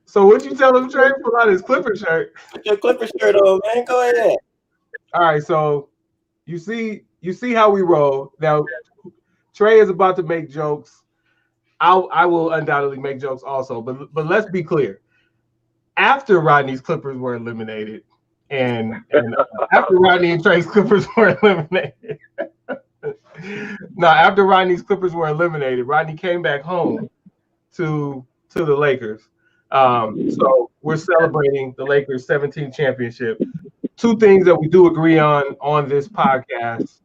So what you tell him, Trey? Pull out his Clipper shirt. Put your Clipper shirt on, man. Go ahead. All right, so you see how we roll. Now Trey is about to make jokes. I will undoubtedly make jokes also, but let's be clear. After Rodney's Clippers were eliminated, and after Rodney and Trey's Clippers were eliminated, no, after Rodney's Clippers were eliminated, Rodney came back home to the Lakers. So we're celebrating the Lakers' 17th championship. Two things that we do agree on this podcast: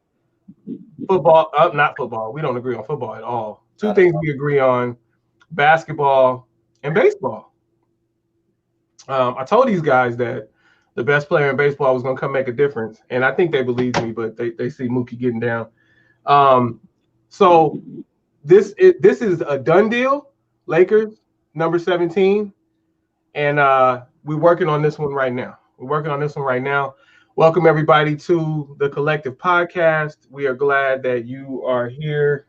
football, not football. We don't agree on football at all. Two things we agree on: basketball and baseball. I told these guys that the best player in baseball was going to come make a difference, and I think they believed me, but they see Mookie getting down. So this is a done deal. Lakers number 17, and we're working on this one right now. Welcome everybody to the Collective Podcast. We are glad that you are here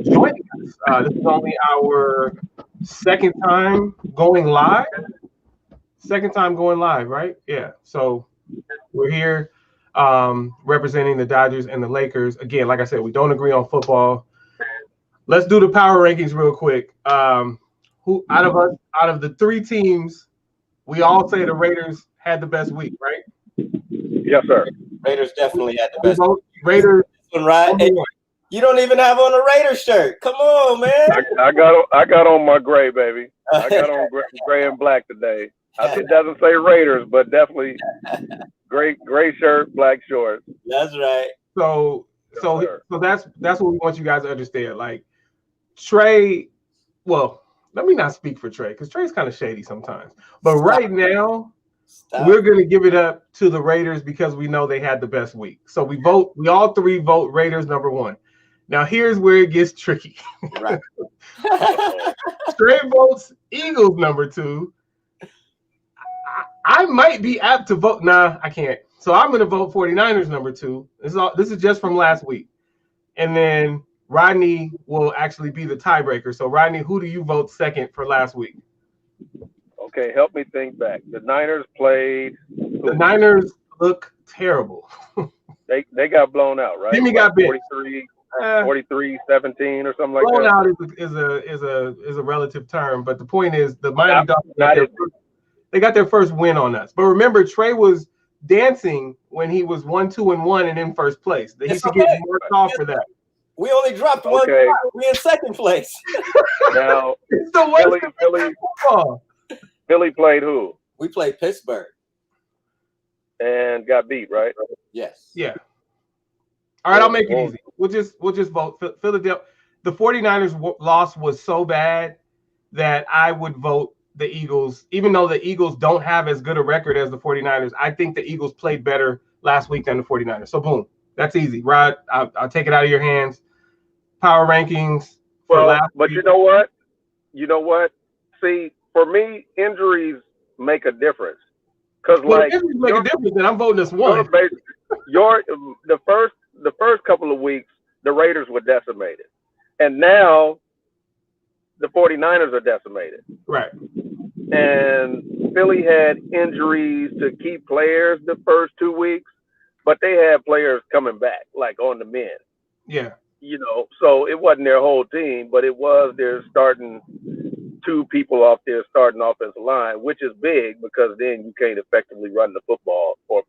joining us. This is only our second time going live, right? Yeah. So we're here representing the Dodgers and the Lakers. Again, like I said, we don't agree on football. Let's do the power rankings real quick. Who out of the three teams, we all say the Raiders had the best week, right? Yes, sir. Raiders definitely had the best. Raiders, right? Hey, you don't even have on a Raiders shirt. Come on, man. I got on my gray, baby. I got on gray and black today. It doesn't say Raiders, but definitely gray shirt, black shorts. That's right. So that's what we want you guys to understand. Like Trey, well, let me not speak for Trey because Trey's kind of shady sometimes. But right now, we're gonna give it up to the Raiders because we know they had the best week. So we all three vote Raiders number one. Now here's where it gets tricky. Right. Trey votes Eagles number two. I might be apt to vote. Nah, I can't. So I'm going to vote 49ers number two. This is just from last week. And then Rodney will actually be the tiebreaker. So Rodney, who do you vote second for last week? Okay, help me think back. The Niners played. The Niners look terrible. They got blown out, right? Jimmy got bit. 43-17 or something like blown that. Blown out is a relative term, but the point is the Miami Dolphins got their first win on us. But remember, Trey was dancing when he was 1-2-1 and in first place. He should get more off for that. We only dropped one spot. We're in second place. Now, it's the worst Philly played who? We played Pittsburgh. And got beat, right? Yes. Yeah. All right, I'll make it easy. We'll just vote Philadelphia. The 49ers loss was so bad that I would vote the Eagles, even though the Eagles don't have as good a record as the 49ers. I think the Eagles played better last week than the 49ers. So boom, that's easy. Rod, I'll take it out of your hands. Power rankings. But you know what? See, for me, injuries make a difference. Because injuries make a difference, then I'm voting this one. The first couple of weeks, the Raiders were decimated. And now the 49ers are decimated. Right. And Philly had injuries to key players the first 2 weeks, but they had players coming back, like on the mend. Yeah. So it wasn't their whole team, but it was their starting two people off their starting offensive line, which is big because then you can't effectively run the football or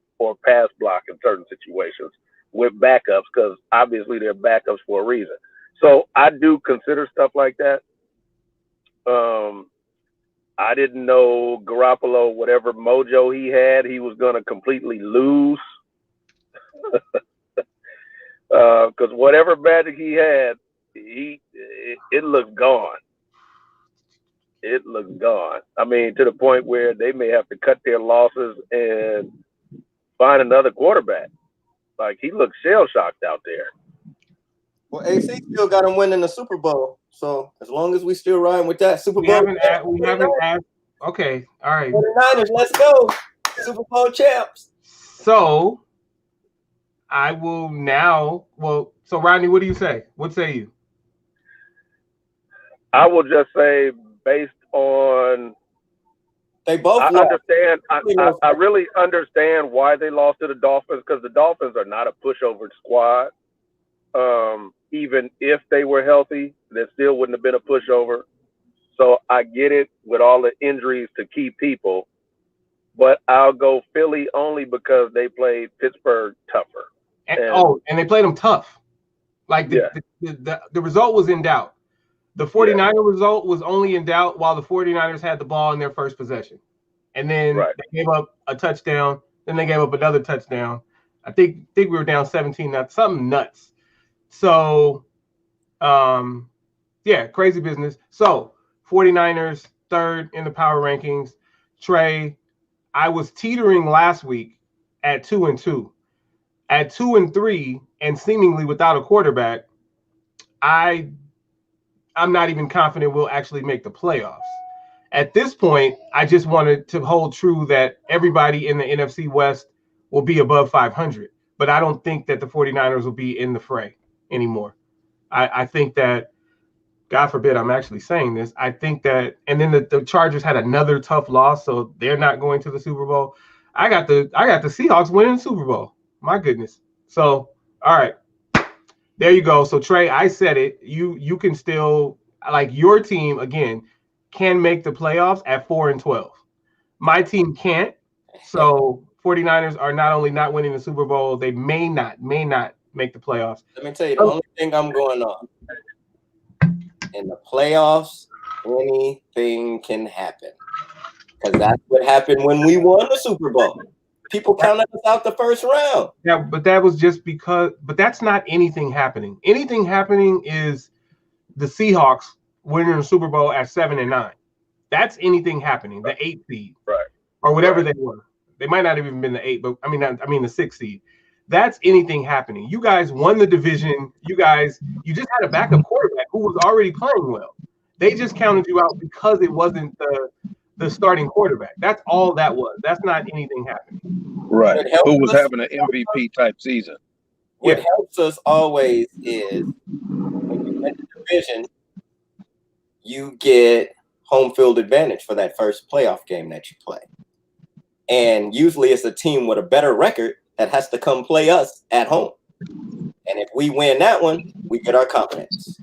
pass block in certain situations with backups because obviously they're backups for a reason. So I do consider stuff like that. I didn't know Garoppolo, whatever mojo he had, he was going to completely lose. Because whatever magic he had, it looks gone. It looks gone. I mean, to the point where they may have to cut their losses and find another quarterback. Like, he looks shell-shocked out there. Well, AC still got him winning the Super Bowl. So as long as we still riding with that Super Bowl. We haven't asked. Okay, all right. 49ers, let's go. Super Bowl champs. So I will now. Well, so Rodney, what do you say? What say you? I will just say, based on They both I lost. understand. I really understand why they lost to the Dolphins, because the Dolphins are not a pushover squad. Even if they were healthy, they still wouldn't have been a pushover. So I get it with all the injuries to key people, but I'll go Philly only because they played Pittsburgh tougher. And they played them tough. Like the result was in doubt. The 49er result was only in doubt while the 49ers had the ball in their first possession. And then they gave up a touchdown. Then they gave up another touchdown. I think we were down 17, something nuts. So, crazy business. So, 49ers, third in the power rankings. Trey, I was teetering last week at 2-2. At 2-3, and seemingly without a quarterback, I'm not even confident we'll actually make the playoffs. At this point, I just wanted to hold true that everybody in the NFC West will be above 500. But I don't think that the 49ers will be in the fray anymore. I think that, God forbid I'm actually saying this, I think that, and then the Chargers had another tough loss, so they're not going to the Super Bowl. I got the Seahawks winning the Super Bowl. My goodness. So, all right. There you go. So, Trey, I said it. You can still, like, your team, again, can make the playoffs at 4-12. My team can't. So 49ers are not only not winning the Super Bowl, they may not make the playoffs. Let me tell you, the only thing I'm going on in the playoffs, anything can happen. Because that's what happened when we won the Super Bowl. People counted us out the first round. Yeah, but that was just because, but that's not anything happening. Anything happening is the Seahawks winning the Super Bowl at 7-9. That's anything happening. The 8th seed, or whatever they were. They might not have even been the 8, but I mean the 6th seed. That's anything happening. You guys won the division. You just had a backup quarterback who was already playing well. They just counted you out because it wasn't the starting quarterback. That's all that was. That's not anything happening. Right. Who was having an MVP type season. What helps us always is when you win the division, you get home field advantage for that first playoff game that you play. And usually it's a team with a better record that has to come play us at home. And if we win that one, we get our confidence.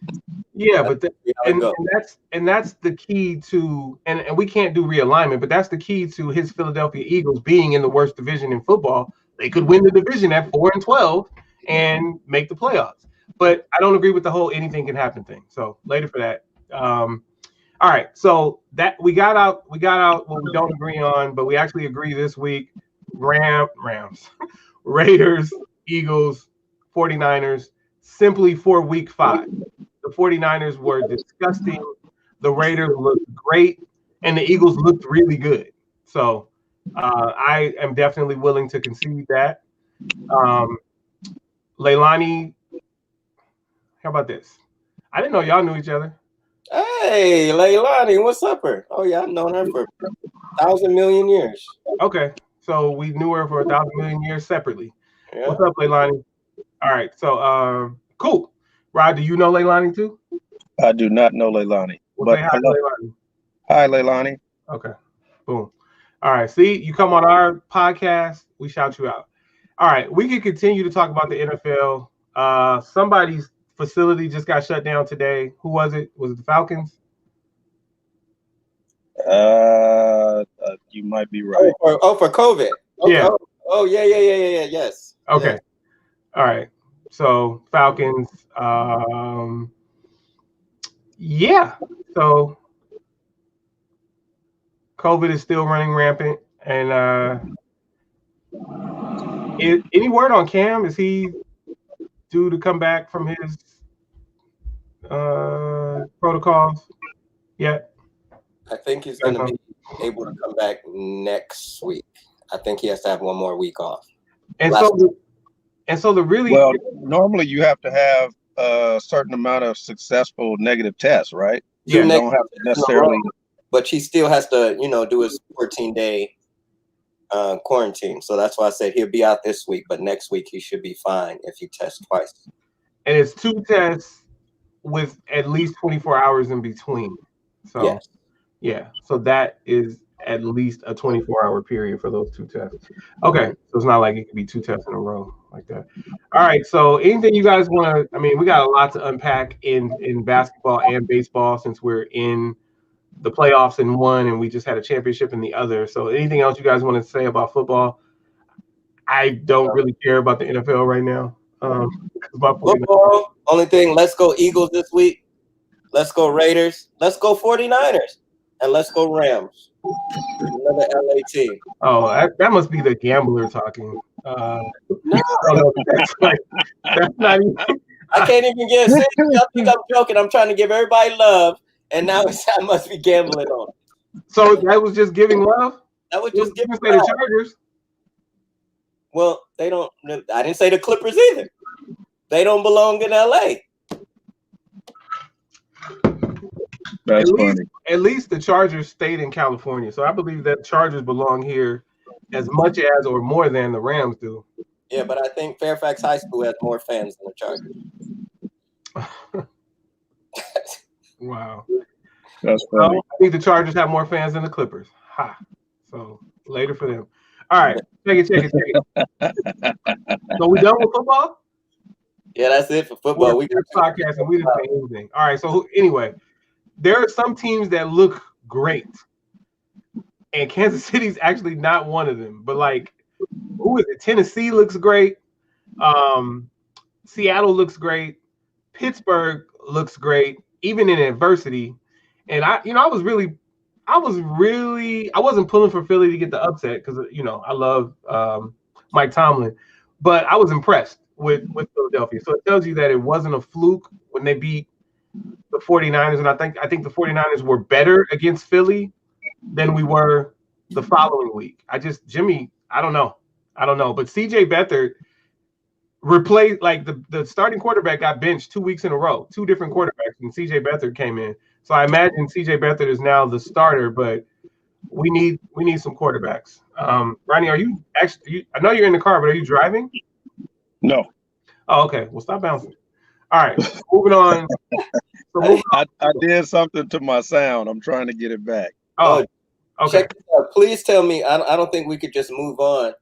Yeah, but that's the key to, and we can't do realignment, but that's the key to his Philadelphia Eagles being in the worst division in football. They could win the division at 4-12 and make the playoffs. But I don't agree with the whole anything can happen thing. So later for that. All right, so that we got out what we don't agree on, but we actually agree this week. Rams, Raiders, Eagles, 49ers, simply for week 5. The 49ers were disgusting. The Raiders looked great, and the Eagles looked really good. So I am definitely willing to concede that. Leilani, how about this? I didn't know y'all knew each other. Hey, Leilani, what's up, her? Oh, yeah, I've known her for 1,000 million years. Okay, so we knew her for 1,000 million years separately. Yeah. What's up, Leilani? All right, so cool. Rod, do you know Leilani too? I do not know Leilani. Well, say hi, Leilani. Hi, Leilani. Okay, boom. All right, see, you come on our podcast, we shout you out. All right, we can continue to talk about the NFL. Somebody's facility just got shut down today. Who was it? Was it the Falcons? You might be right. For COVID. Oh, yeah. Yeah. Yes. Okay. Yeah. All right. So Falcons. Yeah. So COVID is still running rampant, and any word on Cam? Is he due to come back from his protocols yet? I think he's going to be able to come back next week. I think he has to have one more week off. And so the really normally you have to have a certain amount of successful negative tests, right? Yeah, you don't have to necessarily. But he still has to, do his 14-day quarantine. So that's why I said he'll be out this week, but next week he should be fine if he tests twice. And it's 2 tests with at least 24 hours in between. So yeah, so that is at least a 24-hour period for those 2 tests. Okay, so it's not like it could be 2 tests in a row like that. All right, so anything you guys want to? I mean, we got a lot to unpack in basketball and baseball since we're in the playoffs in one and we just had a championship in the other. So anything else you guys want to say about football? I don't really care about the NFL right now. Football, only thing, let's go Eagles this week. Let's go Raiders. Let's go 49ers. And let's go Rams. Another LA team. Oh, that must be the gambler talking. No. That's not even. I can't even get serious. I think I'm joking. I'm trying to give everybody love, and now I must be gambling on. So that was just giving love? That was just giving love. The Chargers. Well, they don't. I didn't say the Clippers either. They don't belong in LA. That's funny. At least the Chargers stayed in California, so I believe that Chargers belong here as much as or more than the Rams do. Yeah, but I think Fairfax High School has more fans than the Chargers. Wow. That's funny. I think the Chargers have more fans than the Clippers. Ha. So later for them. All right. Check it. So we done with football? Yeah, that's it for football. We got podcast and we didn't say anything. All right. So anyway, there are some teams that look great. And Kansas City's actually not one of them. But like, who is it? Tennessee looks great. Seattle looks great. Pittsburgh looks great, even in adversity. And I wasn't pulling for Philly to get the upset because I love Mike Tomlin, but I was impressed with Philadelphia. So it tells you that it wasn't a fluke when they beat the 49ers, and I think the 49ers were better against Philly than we were the following week. Jimmy, I don't know. But CJ Beathard replaced, like, the starting quarterback got benched 2 weeks in a row, 2 different quarterbacks, and CJ Beathard came in. So I imagine CJ Beathard is now the starter, but we need some quarterbacks. Ronnie, are you actually? I know you're in the car, but are you driving? No. Oh, okay. Well, stop bouncing. All right, moving on. I did something to my sound. I'm trying to get it back. Oh, okay. Check this out. Please tell me. I don't think we could just move on.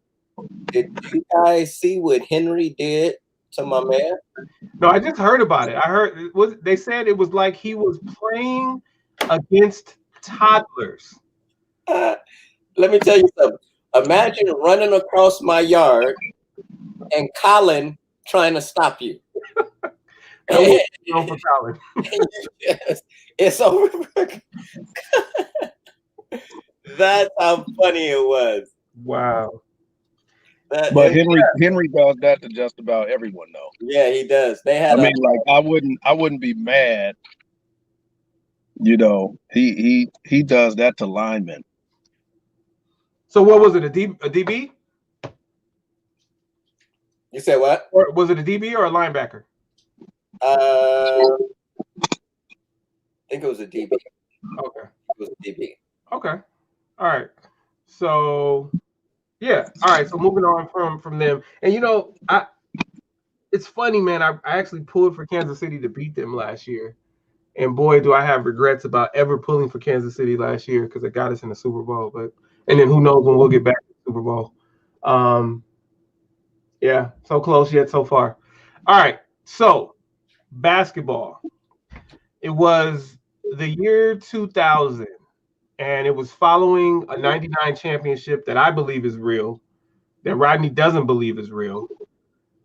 Did you guys see what Henry did to my man? No, I just heard about it. I heard they said it was like he was playing against toddlers. Let me tell you something. Imagine running across my yard and Colin trying to stop you. For Colin. It's over. That's how funny it was. Wow. But Henry does that to just about everyone, though. Yeah, he does. I wouldn't be mad. He does that to linemen. So what was it? A DB? You said what? Or was it a DB or a linebacker? I think it was a DB. Okay. It was a DB. Okay. All right. So yeah. All right. So moving on from them. And it's funny, man. I actually pulled for Kansas City to beat them last year. And boy, do I have regrets about ever pulling for Kansas City last year because it got us in the Super Bowl. And then who knows when we'll get back to the Super Bowl. Yeah, so close yet so far. All right. So basketball. It was the year 2000. And it was following a 99 championship that I believe is real, that Rodney doesn't believe is real,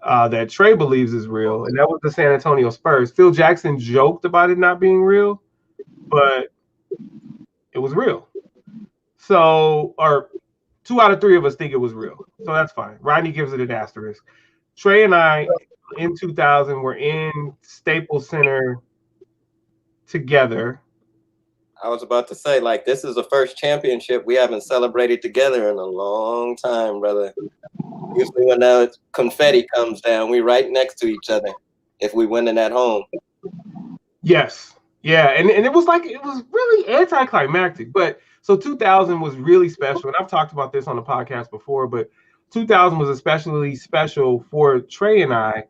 that Trey believes is real, and that was the San Antonio Spurs. Phil Jackson joked about it not being real, but it was real. So, or 2 out of 3 of us think it was real. So that's fine. Rodney gives it an asterisk. Trey and I, in 2000, were in Staples Center together. I was about to say, like, this is the first championship we haven't celebrated together in a long time, brother. Usually when that confetti comes down, we right next to each other if we winning at home. Yes. Yeah. And it was really anticlimactic. But so 2000 was really special. And I've talked about this on the podcast before, but 2000 was especially special for Trey and I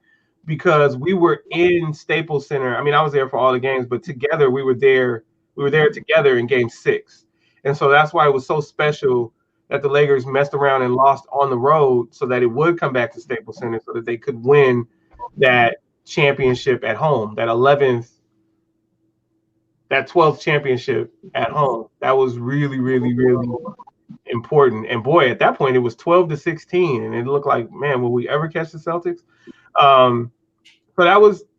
because we were in Staples Center. I mean, I was there for all the games, but together we were there together in game 6. And so that's why it was so special that the Lakers messed around and lost on the road so that it would come back to Staples Center so that they could win that championship at home, that 12th championship at home. That was really, really, really important. And boy, at that point, it was 12-16, and it looked like, man, will we ever catch the Celtics? So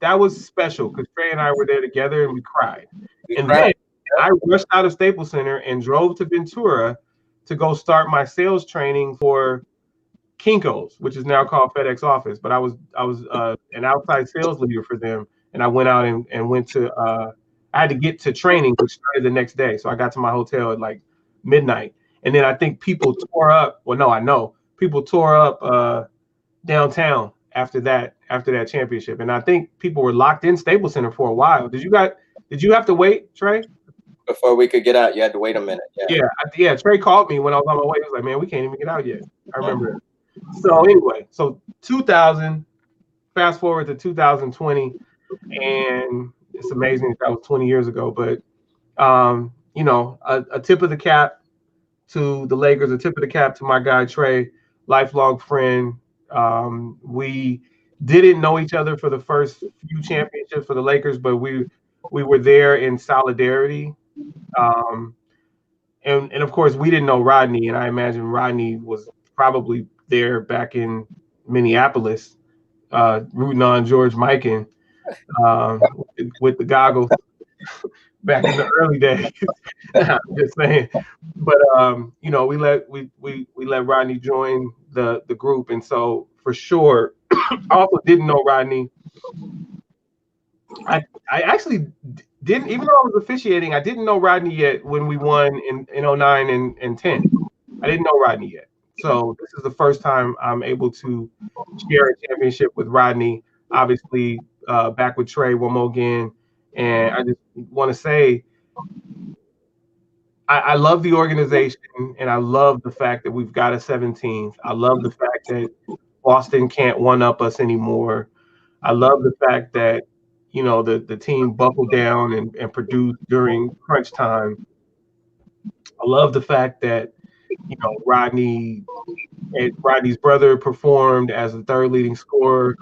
that was special because Trey and I were there together and we cried. Then I rushed out of Staples Center and drove to Ventura to go start my sales training for Kinko's, which is now called FedEx Office. But I was an outside sales leader for them, and I went out and went to I had to get to training, which started the next day. So I got to my hotel at like midnight, and then I think people tore up. Well, no, I know people tore up downtown after that championship, and I think people were locked in Staples Center for a while. Did you have to wait, Trey? Before we could get out, you had to wait a minute. Yeah. Trey called me when I was on my way. He was like, "Man, we can't even get out yet." I remember it. So anyway, 2000, fast forward to 2020, and it's amazing that was 20 years ago. But a tip of the cap to the Lakers, a tip of the cap to my guy Trey, lifelong friend. We didn't know each other for the first few championships for the Lakers, but we were there in solidarity. And of course, we didn't know Rodney, and I imagine Rodney was probably there back in Minneapolis, rooting on George Mikan with the goggles back in the early days. I'm just saying, but we let Rodney join the group, and so for sure, I also didn't know Rodney. I actually didn't, even though I was officiating, I didn't know Rodney yet when we won in 09 and 10. I didn't know Rodney yet. So this is the first time I'm able to share a championship with Rodney, obviously back with Trey one more again. And I just want to say, I love the organization, and I love the fact that we've got a 17th. I love the fact that Boston can't one-up us anymore. I love the fact that the team buckled down and produced during crunch time. I love the fact that Rodney's brother performed as the third leading scorer.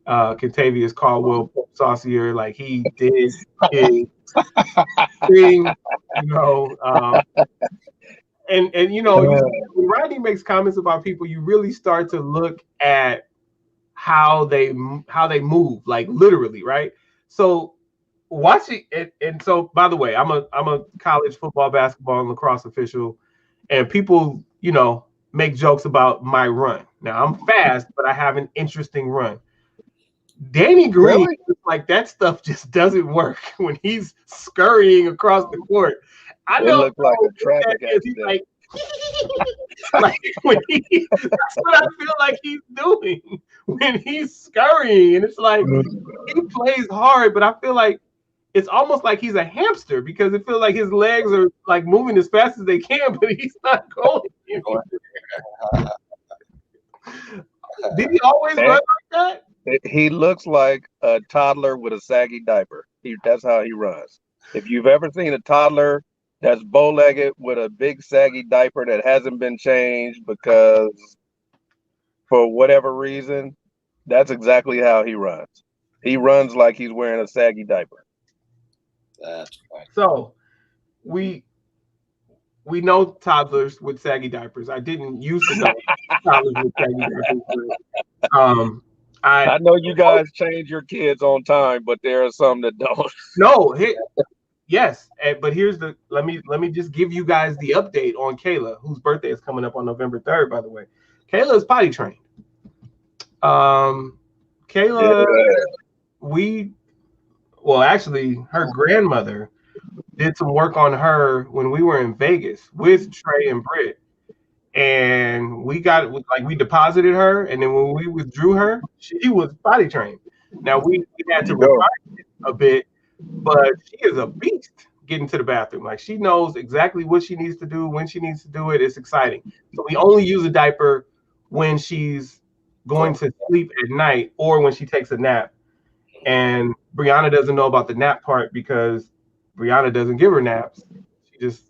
Contavious Caldwell Saucier, like he did his thing, and when Rodney makes comments about people, you really start to look at how they move, like literally, right? So watching it, and so by the way, I'm a college football, basketball, and lacrosse official, and people, make jokes about my run. Now I'm fast, but I have an interesting run. Danny Green, really? Like that stuff just doesn't work when he's scurrying across the court. I know it looked like a traffic accident. He's like, like that's what I feel like he's doing when he's scurrying, and it's like he plays hard, but I feel like it's almost like he's a hamster because it feels like his legs are like moving as fast as they can, but he's not going. Did he always run like that? He looks like a toddler with a saggy diaper. That's how he runs. If you've ever seen a toddler that's bow-legged with a big saggy diaper that hasn't been changed because for whatever reason, that's exactly how he runs. He runs like he's wearing a saggy diaper. That's right. So we know toddlers with saggy diapers. I didn't used to know toddlers with saggy diapers. I know you guys change your kids on time, but there are some that don't. No, yes, but here's let me just give you guys the update on Kayla, whose birthday is coming up on November 3rd, by the way. Kayla is potty trained. Kayla, actually, her grandmother did some work on her when we were in Vegas with Trey and Britt. And we deposited her, and then when we withdrew her, she was potty trained. Now we had to refine it a bit, but she is a beast getting to the bathroom. Like she knows exactly what she needs to do, when she needs to do it. It's exciting. So we only use a diaper when she's going to sleep at night or when she takes a nap. And Brianna doesn't know about the nap part because Brianna doesn't give her naps. She just,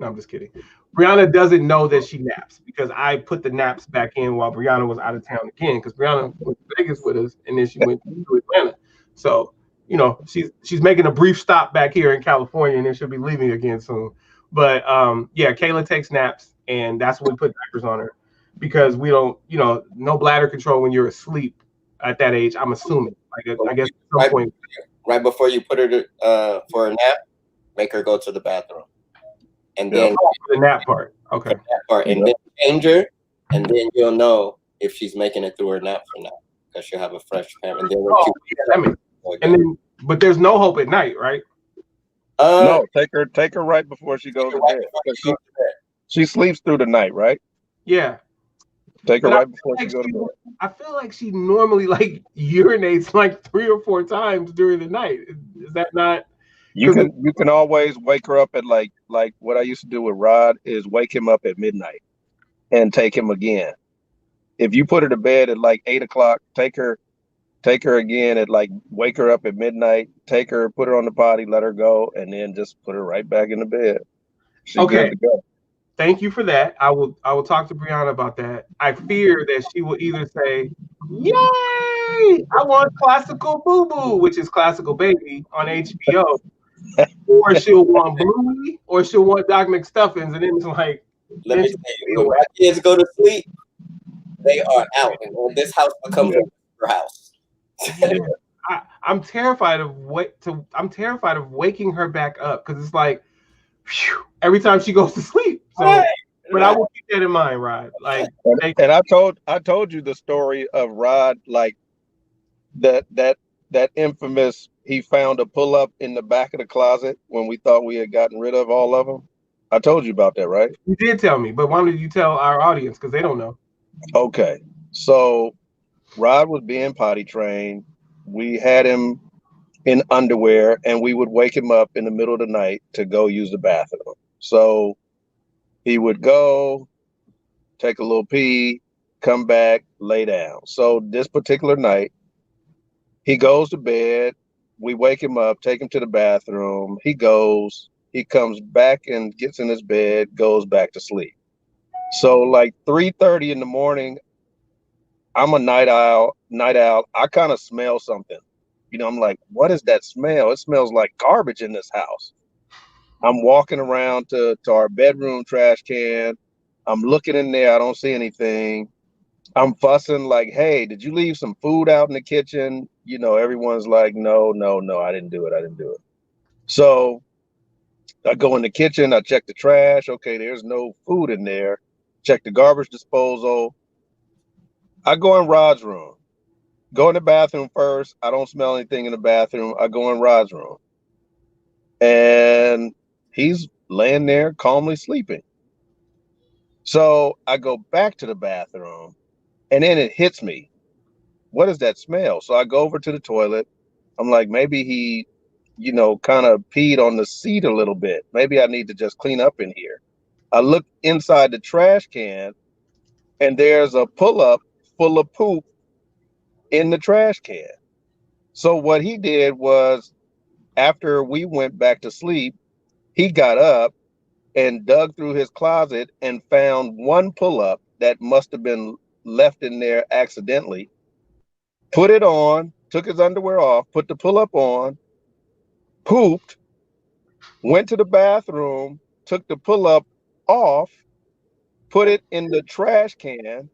No, I'm just kidding. Brianna doesn't know that she naps because I put the naps back in while Brianna was out of town again because Brianna went to Vegas with us and then she went to Atlanta. So, she's making a brief stop back here in California and then she'll be leaving again soon. But yeah, Kayla takes naps and that's when we put diapers on her because we don't, no bladder control when you're asleep at that age. I'm assuming. I guess at some point. Right before you put her for a nap, make her go to the bathroom. And then the nap part. Okay. And then change her, and then you'll know if she's making it through her nap or not, because she'll have a fresh parent. But there's no hope at night, right? No, take her right before she goes to bed. She sleeps through the night, right? Yeah. Take her right before she goes to bed. I feel like she normally urinates 3 or 4 times during the night. Is that not? You can always wake her up at like what I used to do with Rod is wake him up at midnight and take him again. If you put her to bed at 8 o'clock, take her again at wake her up at midnight, take her, put her on the potty, let her go, and then just put her right back in the bed. She's good to go. Thank you for that. I will talk to Brianna about that. I fear that she will either say, "Yay! I want Classical Boo Boo," which is Classical Baby on HBO, or she'll want Bluey, or she'll want Doc McStuffins, and then it's like, let me tell you, when my kids go to sleep, they are out, and this house becomes your house. I'm terrified of waking her back up because it's like, whew, every time she goes to sleep. So, but I will keep that in mind, Rod. And I told you the story of Rod, that infamous. He found a pull-up in the back of the closet when we thought we had gotten rid of all of them. I told you about that, right? You did tell me, but why don't you tell our audience because they don't know? Okay, so Rod was being potty trained. We had him in underwear, and we would wake him up in the middle of the night to go use the bathroom. So he would go, take a little pee, come back, lay down. So this particular night, he goes to bed. We wake him up, take him to the bathroom. He goes, he comes back and gets in his bed, goes back to sleep. So 3:30 in the morning, I'm a night owl. I kind of smell something. I'm like, what is that smell? It smells like garbage in this house. I'm walking around to our bedroom trash can. I'm looking in there. I don't see anything. I'm fussing like, hey, did you leave some food out in the kitchen? Everyone's like, no, I didn't do it. So I go in the kitchen. I check the trash. Okay, there's no food in there. Check the garbage disposal. I go in Rod's room. Go in the bathroom first. I don't smell anything in the bathroom. I go in Rod's room. And he's laying there calmly sleeping. So I go back to the bathroom and then it hits me. What is that smell? So I go over to the toilet. I'm like, maybe he, kind of peed on the seat a little bit. Maybe I need to just clean up in here. I look inside the trash can and there's a pull-up full of poop in the trash can. So what he did was, after we went back to sleep, he got up and dug through his closet and found one pull-up that must have been left in there accidentally, put it on, took his underwear off, put the pull-up on, pooped, went to the bathroom, took the pull-up off, put it in the trash can,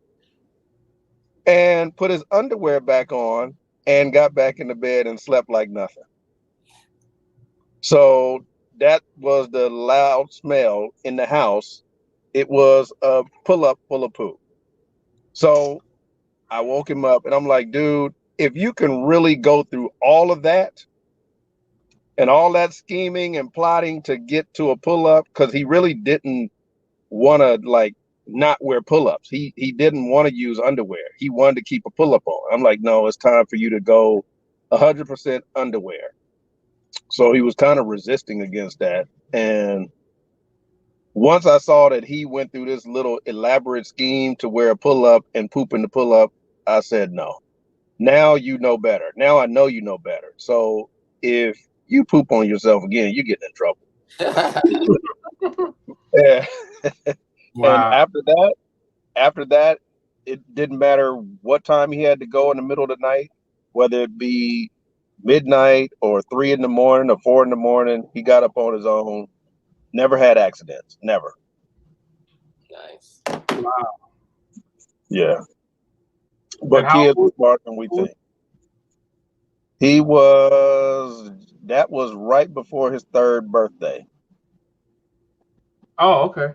and put his underwear back on and got back in the bed and slept like nothing. So that was the loud smell in the house. It was a pull-up full of poop. So I woke him up and I'm like, dude, if you can really go through all of that and all that scheming and plotting to get to a pull-up, because he really didn't want to not wear pull-ups. He didn't want to use underwear. He wanted to keep a pull-up on. I'm like, no, it's time for you to go 100% underwear. So he was kind of resisting against that. And once I saw that he went through this little elaborate scheme to wear a pull-up and poop in the pull-up, I said, no, now you know better. Now I know you know better. So if you poop on yourself again, you're getting in trouble. Yeah. And Wow. after that, it didn't matter what time he had to go in the middle of the night, whether it be midnight or 3 in the morning or 4 in the morning. He got up on his own. Never had accidents. Never. Nice. Wow. Yeah. And But how kids were old? smarter than we think. That was right before his third birthday. Oh, okay.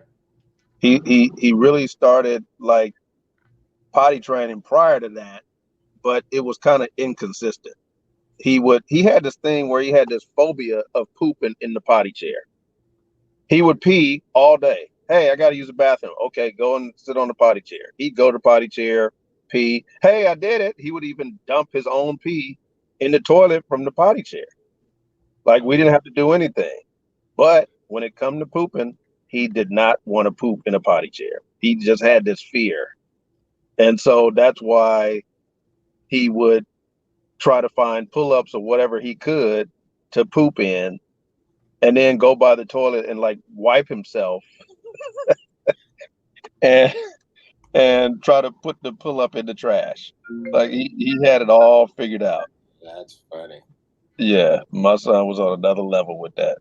He really started like potty training prior to that, but it was kind of inconsistent. He had this thing where he had this phobia of pooping in the potty chair. He would pee all day. Hey, I got to use the bathroom. Okay, go and sit on the potty chair. He'd go to the potty chair, pee. Hey, I did it. He would even dump his own pee in the toilet from the potty chair. Like we didn't have to do anything. But when it come to pooping, he did not want to poop in a potty chair. He just had this fear. And so that's why he would try to find pull-ups or whatever he could to poop in and then go by the toilet and like wipe himself and and try to put the pull-up in the trash. Like he had it all figured out. That's funny. Yeah, my son was on another level with that.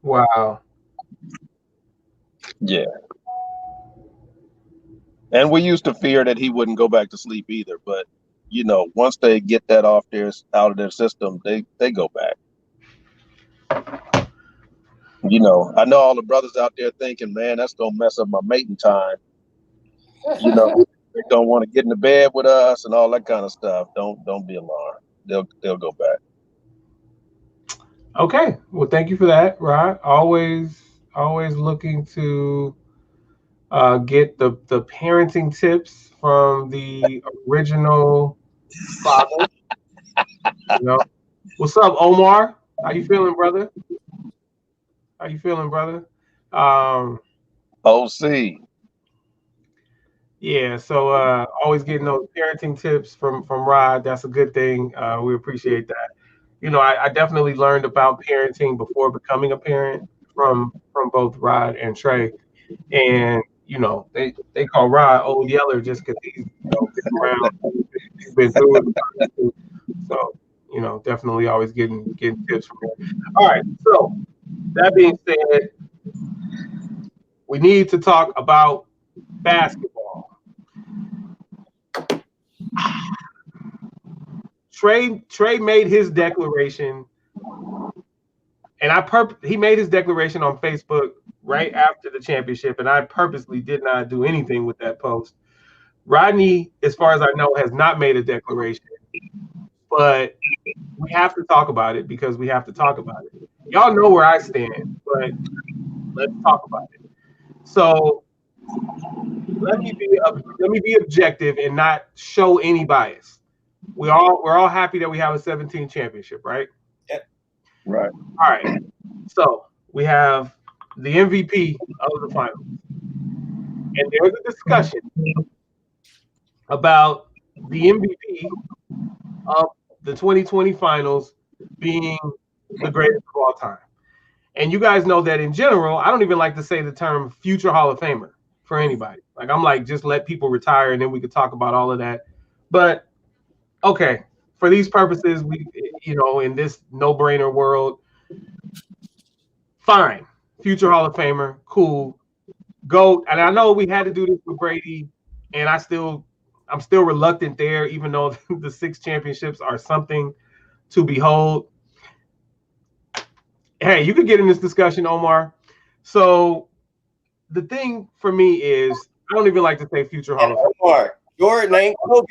Wow. Yeah. And we used to fear that he wouldn't go back to sleep either, but once they get that out of their system, they go back. I know all the brothers out there thinking, man, that's gonna mess up my mating time. They don't want to get in the bed with us and all that kind of stuff. Don't be alarmed. They'll go back. Okay. Well, thank you for that, Rod. Always looking to get the parenting tips from the original father. You know. What's up, Omar? How you feeling, brother? How you feeling, brother? Um, OC. yeah. So always getting those parenting tips from Rod. That's a good thing. We appreciate that. I definitely learned about parenting before becoming a parent from both Rod and Trey. And they call Rod Old Yeller just because he's been around, he's been through it. So definitely always getting tips from him. All right, so that being said, we need to talk about basketball. Trey made his declaration, and he made his declaration on Facebook right after the championship, and I purposely did not do anything with that post. Rodney, as far as I know, has not made a declaration, but we have to talk about it because we have to talk about it. Y'all know where I stand, but let's talk about it. So let me be objective and not show any bias. We're all happy that we have a 17 championship, right? Yep. Right. All right. So we have the MVP of the finals, and there's a discussion about the MVP of the 2020 finals being the greatest of all time. And you guys know that in general, I don't even like to say the term future Hall of Famer for anybody. Like I'm like, just let people retire and then we could talk about all of that. But okay, for these purposes, we in this no-brainer world, fine. Future Hall of Famer, cool. GOAT. And I know we had to do this with Brady, and I'm still reluctant there, even though the 6 championships are something to behold. Hey, you could get in this discussion, Omar. So the thing for me is, I don't even like to say future Hall And of Fame. Omar, Jordan ain't Kobe.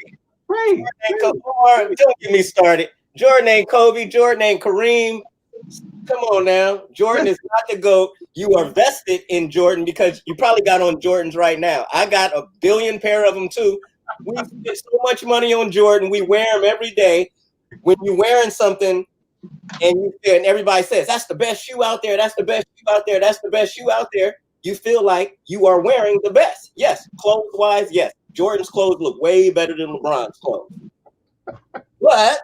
Right. Omar, don't get me started. Jordan ain't Kobe. Jordan ain't Kareem. Come on now. Jordan is not the GOAT. You are vested in Jordan because you probably got on Jordans right now. I got a billion pair of them too. We spend so much money on Jordan. We wear them every day. When you're wearing something and everybody says, that's the best shoe out there. That's the best shoe out there. That's the best shoe out there. You feel like you are wearing the best. Yes. Clothes-wise, yes. Jordan's clothes look way better than LeBron's clothes. But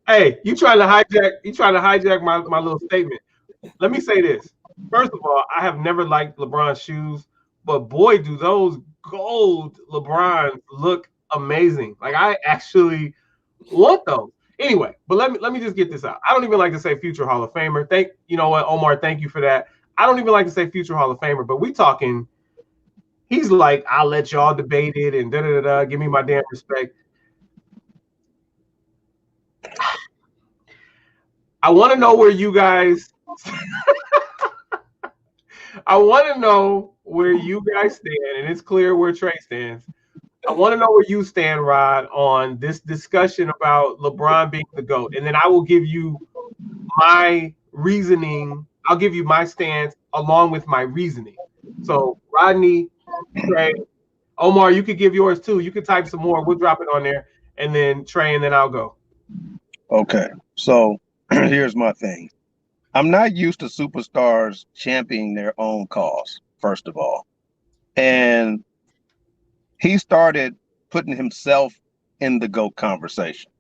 hey, you trying to hijack my little statement. Let me say this. First of all, I have never liked LeBron's shoes, but boy, do those gold LeBrons look amazing. Like I actually want those. Anyway, but let me just get this out. I don't even like to say future Hall of Famer. Thank you know what, Omar, thank you for that. I don't even like to say future Hall of Famer, but we talking he's like, I'll let y'all debate it and da da da da. Give me my damn respect. I want to know where you guys. I want to know where you guys stand, and it's clear where Trey stands. I want to know where you stand, Rod, on this discussion about LeBron being the GOAT, and then I will give you my reasoning. I'll give you my stance along with my reasoning. So, Rodney, Trey, Omar, you could give yours too. You could type some more. We'll drop it on there, and then Trey, and then I'll go. Okay, so here's my thing. I'm not used to superstars championing their own cause, first of all. And he started putting himself in the GOAT conversation,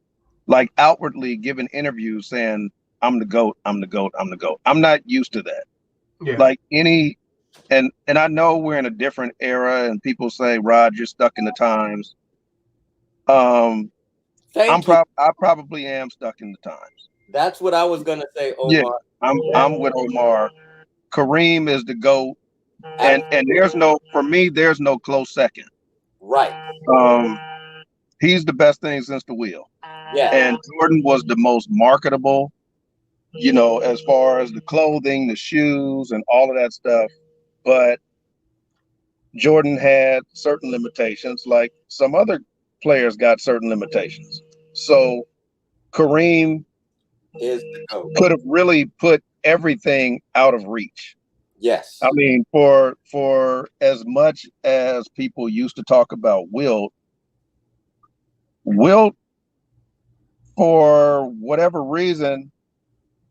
like outwardly giving interviews saying, I'm the GOAT, I'm the GOAT, I'm the GOAT. I'm not used to that. Yeah. Like and I know we're in a different era and people say, Rod, you're stuck in the times. Thank you. I probably am stuck in the times. That's what I was gonna say, Yeah, Omar. I'm with Omar. Kareem is the GOAT. And for me, there's no close second. Right. Um, he's the best thing since the wheel. Yeah. And Jordan was the most marketable, as far as the clothing, the shoes, and all of that stuff. But Jordan had certain limitations, like some other players got certain limitations. So Kareem Is the GOAT. could have really put everything out of reach. Yes. I mean, for as much as people used to talk about Wilt, for whatever reason,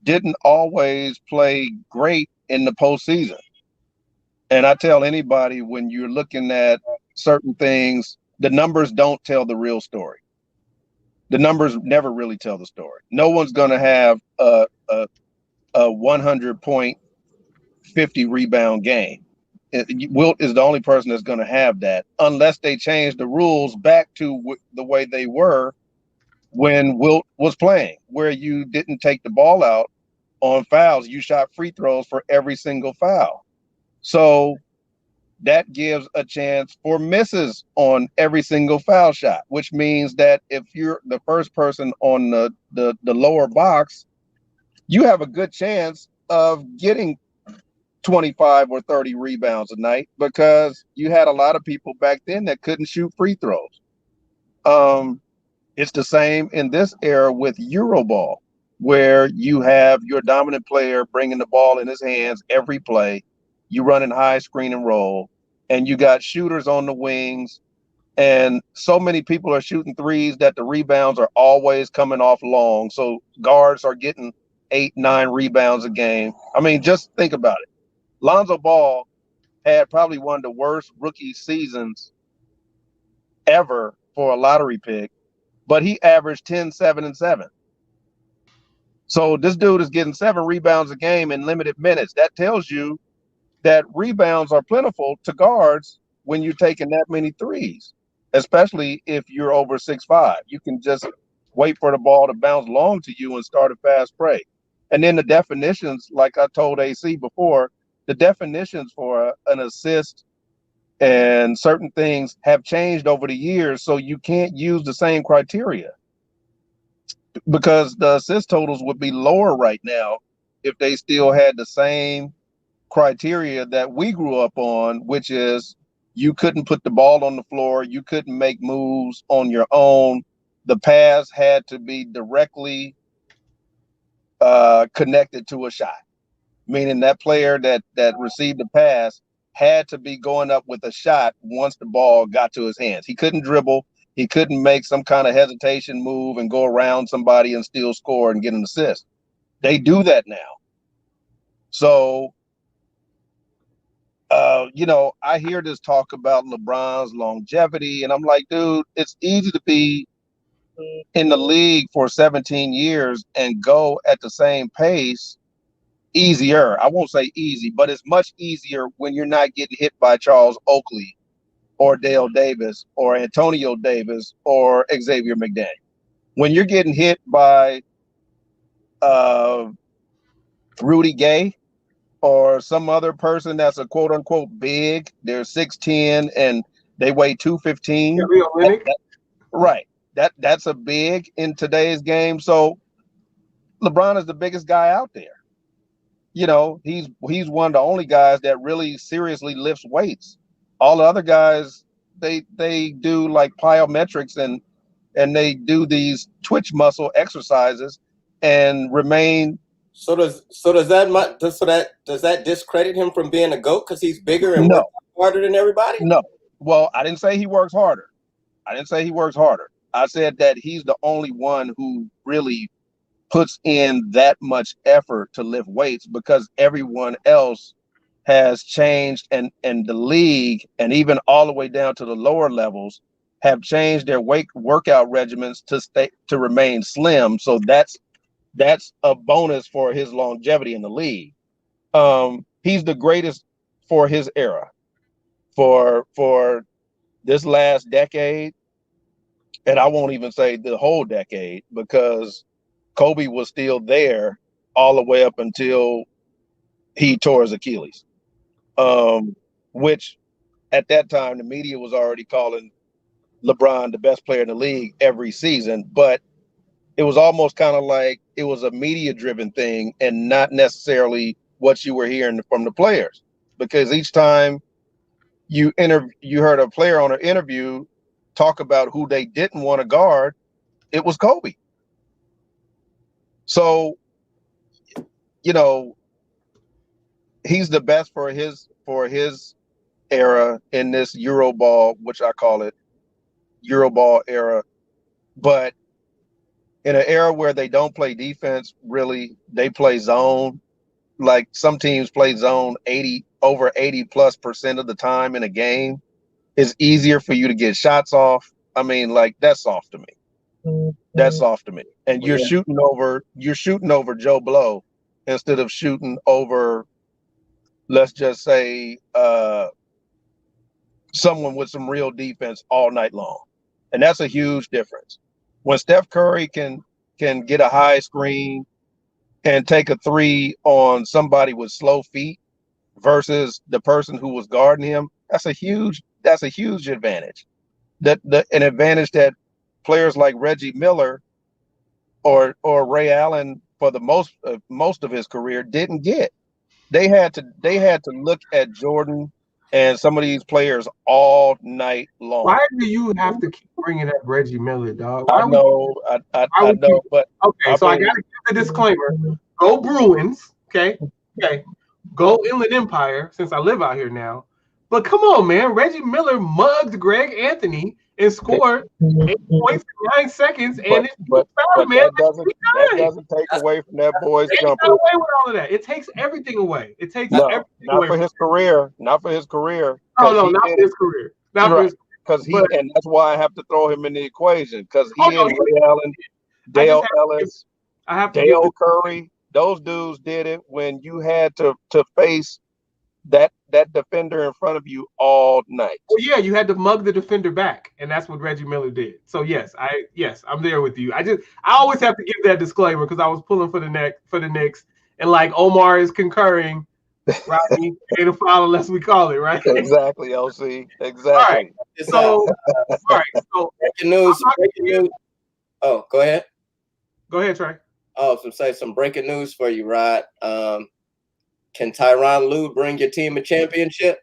didn't always play great in the postseason. And I tell anybody, when you're looking at certain things, the numbers don't tell the real story. The numbers never really tell the story. No one's going to have a 100-point, 50 rebound game. Wilt is the only person that's going to have that, unless they change the rules back to the way they were when Wilt was playing, where you didn't take the ball out on fouls. You shot free throws for every single foul. So that gives a chance for misses on every single foul shot, which means that if you're the first person on the lower box, you have a good chance of getting 25 or 30 rebounds a night, because you had a lot of people back then that couldn't shoot free throws. It's the same in this era with Euroball, where you have your dominant player bringing the ball in his hands every play. You running high screen and roll, and you got shooters on the wings, and so many people are shooting threes that the rebounds are always coming off long. So guards are getting 8-9 rebounds a game. I mean, just think about it. Lonzo Ball had probably one of the worst rookie seasons ever for a lottery pick, but he averaged 10, 7, and 7. So this dude is getting 7 rebounds a game in limited minutes. That tells you that rebounds are plentiful to guards when you're taking that many threes, especially if you're over 6'5". You can just wait for the ball to bounce long to you and start a fast break. And then the definitions, like I told AC before, the definitions for an assist and certain things have changed over the years. So you can't use the same criteria, because the assist totals would be lower right now if they still had the same criteria that we grew up on, which is you couldn't put the ball on the floor, you couldn't make moves on your own. The pass had to be directly connected to a shot, meaning that player that received the pass had to be going up with a shot once the ball got to his hands. He couldn't dribble. He couldn't make some kind of hesitation move and go around somebody and still score and get an assist. They do that now. So, I hear this talk about LeBron's longevity, and I'm like, dude, it's easy to be in the league for 17 years and go at the same pace, easier. I won't say easy, but it's much easier when you're not getting hit by Charles Oakley or Dale Davis or Antonio Davis or Xavier McDaniel. When you're getting hit by uh, Rudy Gay or some other person that's a quote unquote big, they're 6'10" and they weigh 215. Right. That's a big in today's game. So LeBron is the biggest guy out there. You know, he's one of the only guys that really seriously lifts weights. All the other guys, they do like plyometrics and they do these twitch muscle exercises and remain. So does that discredit him from being a GOAT because he's bigger and works harder than everybody? No. Well, I didn't say he works harder. I said that he's the only one who really puts in that much effort to lift weights because everyone else has changed and the league and even all the way down to the lower levels have changed their workout regimens to remain slim. So that's a bonus for his longevity in the league. He's the greatest for his era, for this last decade, and I won't even say the whole decade because Kobe was still there all the way up until he tore his Achilles, which at that time the media was already calling LeBron the best player in the league every season, but it was almost kind of like it was a media-driven thing and not necessarily what you were hearing from the players, because each time you heard a player on an interview talk about who they didn't want to guard, it was Kobe. So, you know, he's the best for his era in this Euroball, which I call it Euroball era. But in an era where they don't play defense, really, they play zone. Like some teams play zone over 80+% of the time in a game. It's easier for you to get shots off. I mean, like that's soft to me. That's soft to me. And you're shooting over Joe Blow instead of shooting over, let's just say, someone with some real defense all night long. And that's a huge difference. When Steph Curry can get a high screen and take a three on somebody with slow feet versus the person who was guarding him, that's a huge advantage. An advantage that players like Reggie Miller or Ray Allen for the most of his career didn't get. They had to look at Jordan and some of these players all night long. Why do you have to keep bringing up Reggie Miller, dog? I know, but okay. So I gotta give the disclaimer. Go Bruins, okay. Go Inland Empire, since I live out here now. But come on, man. Reggie Miller mugged Greg Anthony and scored 8 points in 9 seconds. And that doesn't take away from that boy's jumper. Away with all of that. It takes everything away. It takes everything away. For his career. Not for his career. No, not for his career. And that's why I have to throw him in the equation. Because Ray Allen, Dale Ellis, Dale Curry, those dudes did it when you had to face that defender in front of you all night. Well, yeah, you had to mug the defender back, and that's what Reggie Miller did. So yes, I'm there with you. I always have to give that disclaimer because I was pulling for the Knicks, and like Omar is concurring. Rodney ain't a foul unless we call it, right? Exactly, LC. Exactly. All right. So breaking news. Oh, go ahead. Go ahead, Trey. Oh, some breaking news for you, Rod. Can Tyronn Lue bring your team a championship?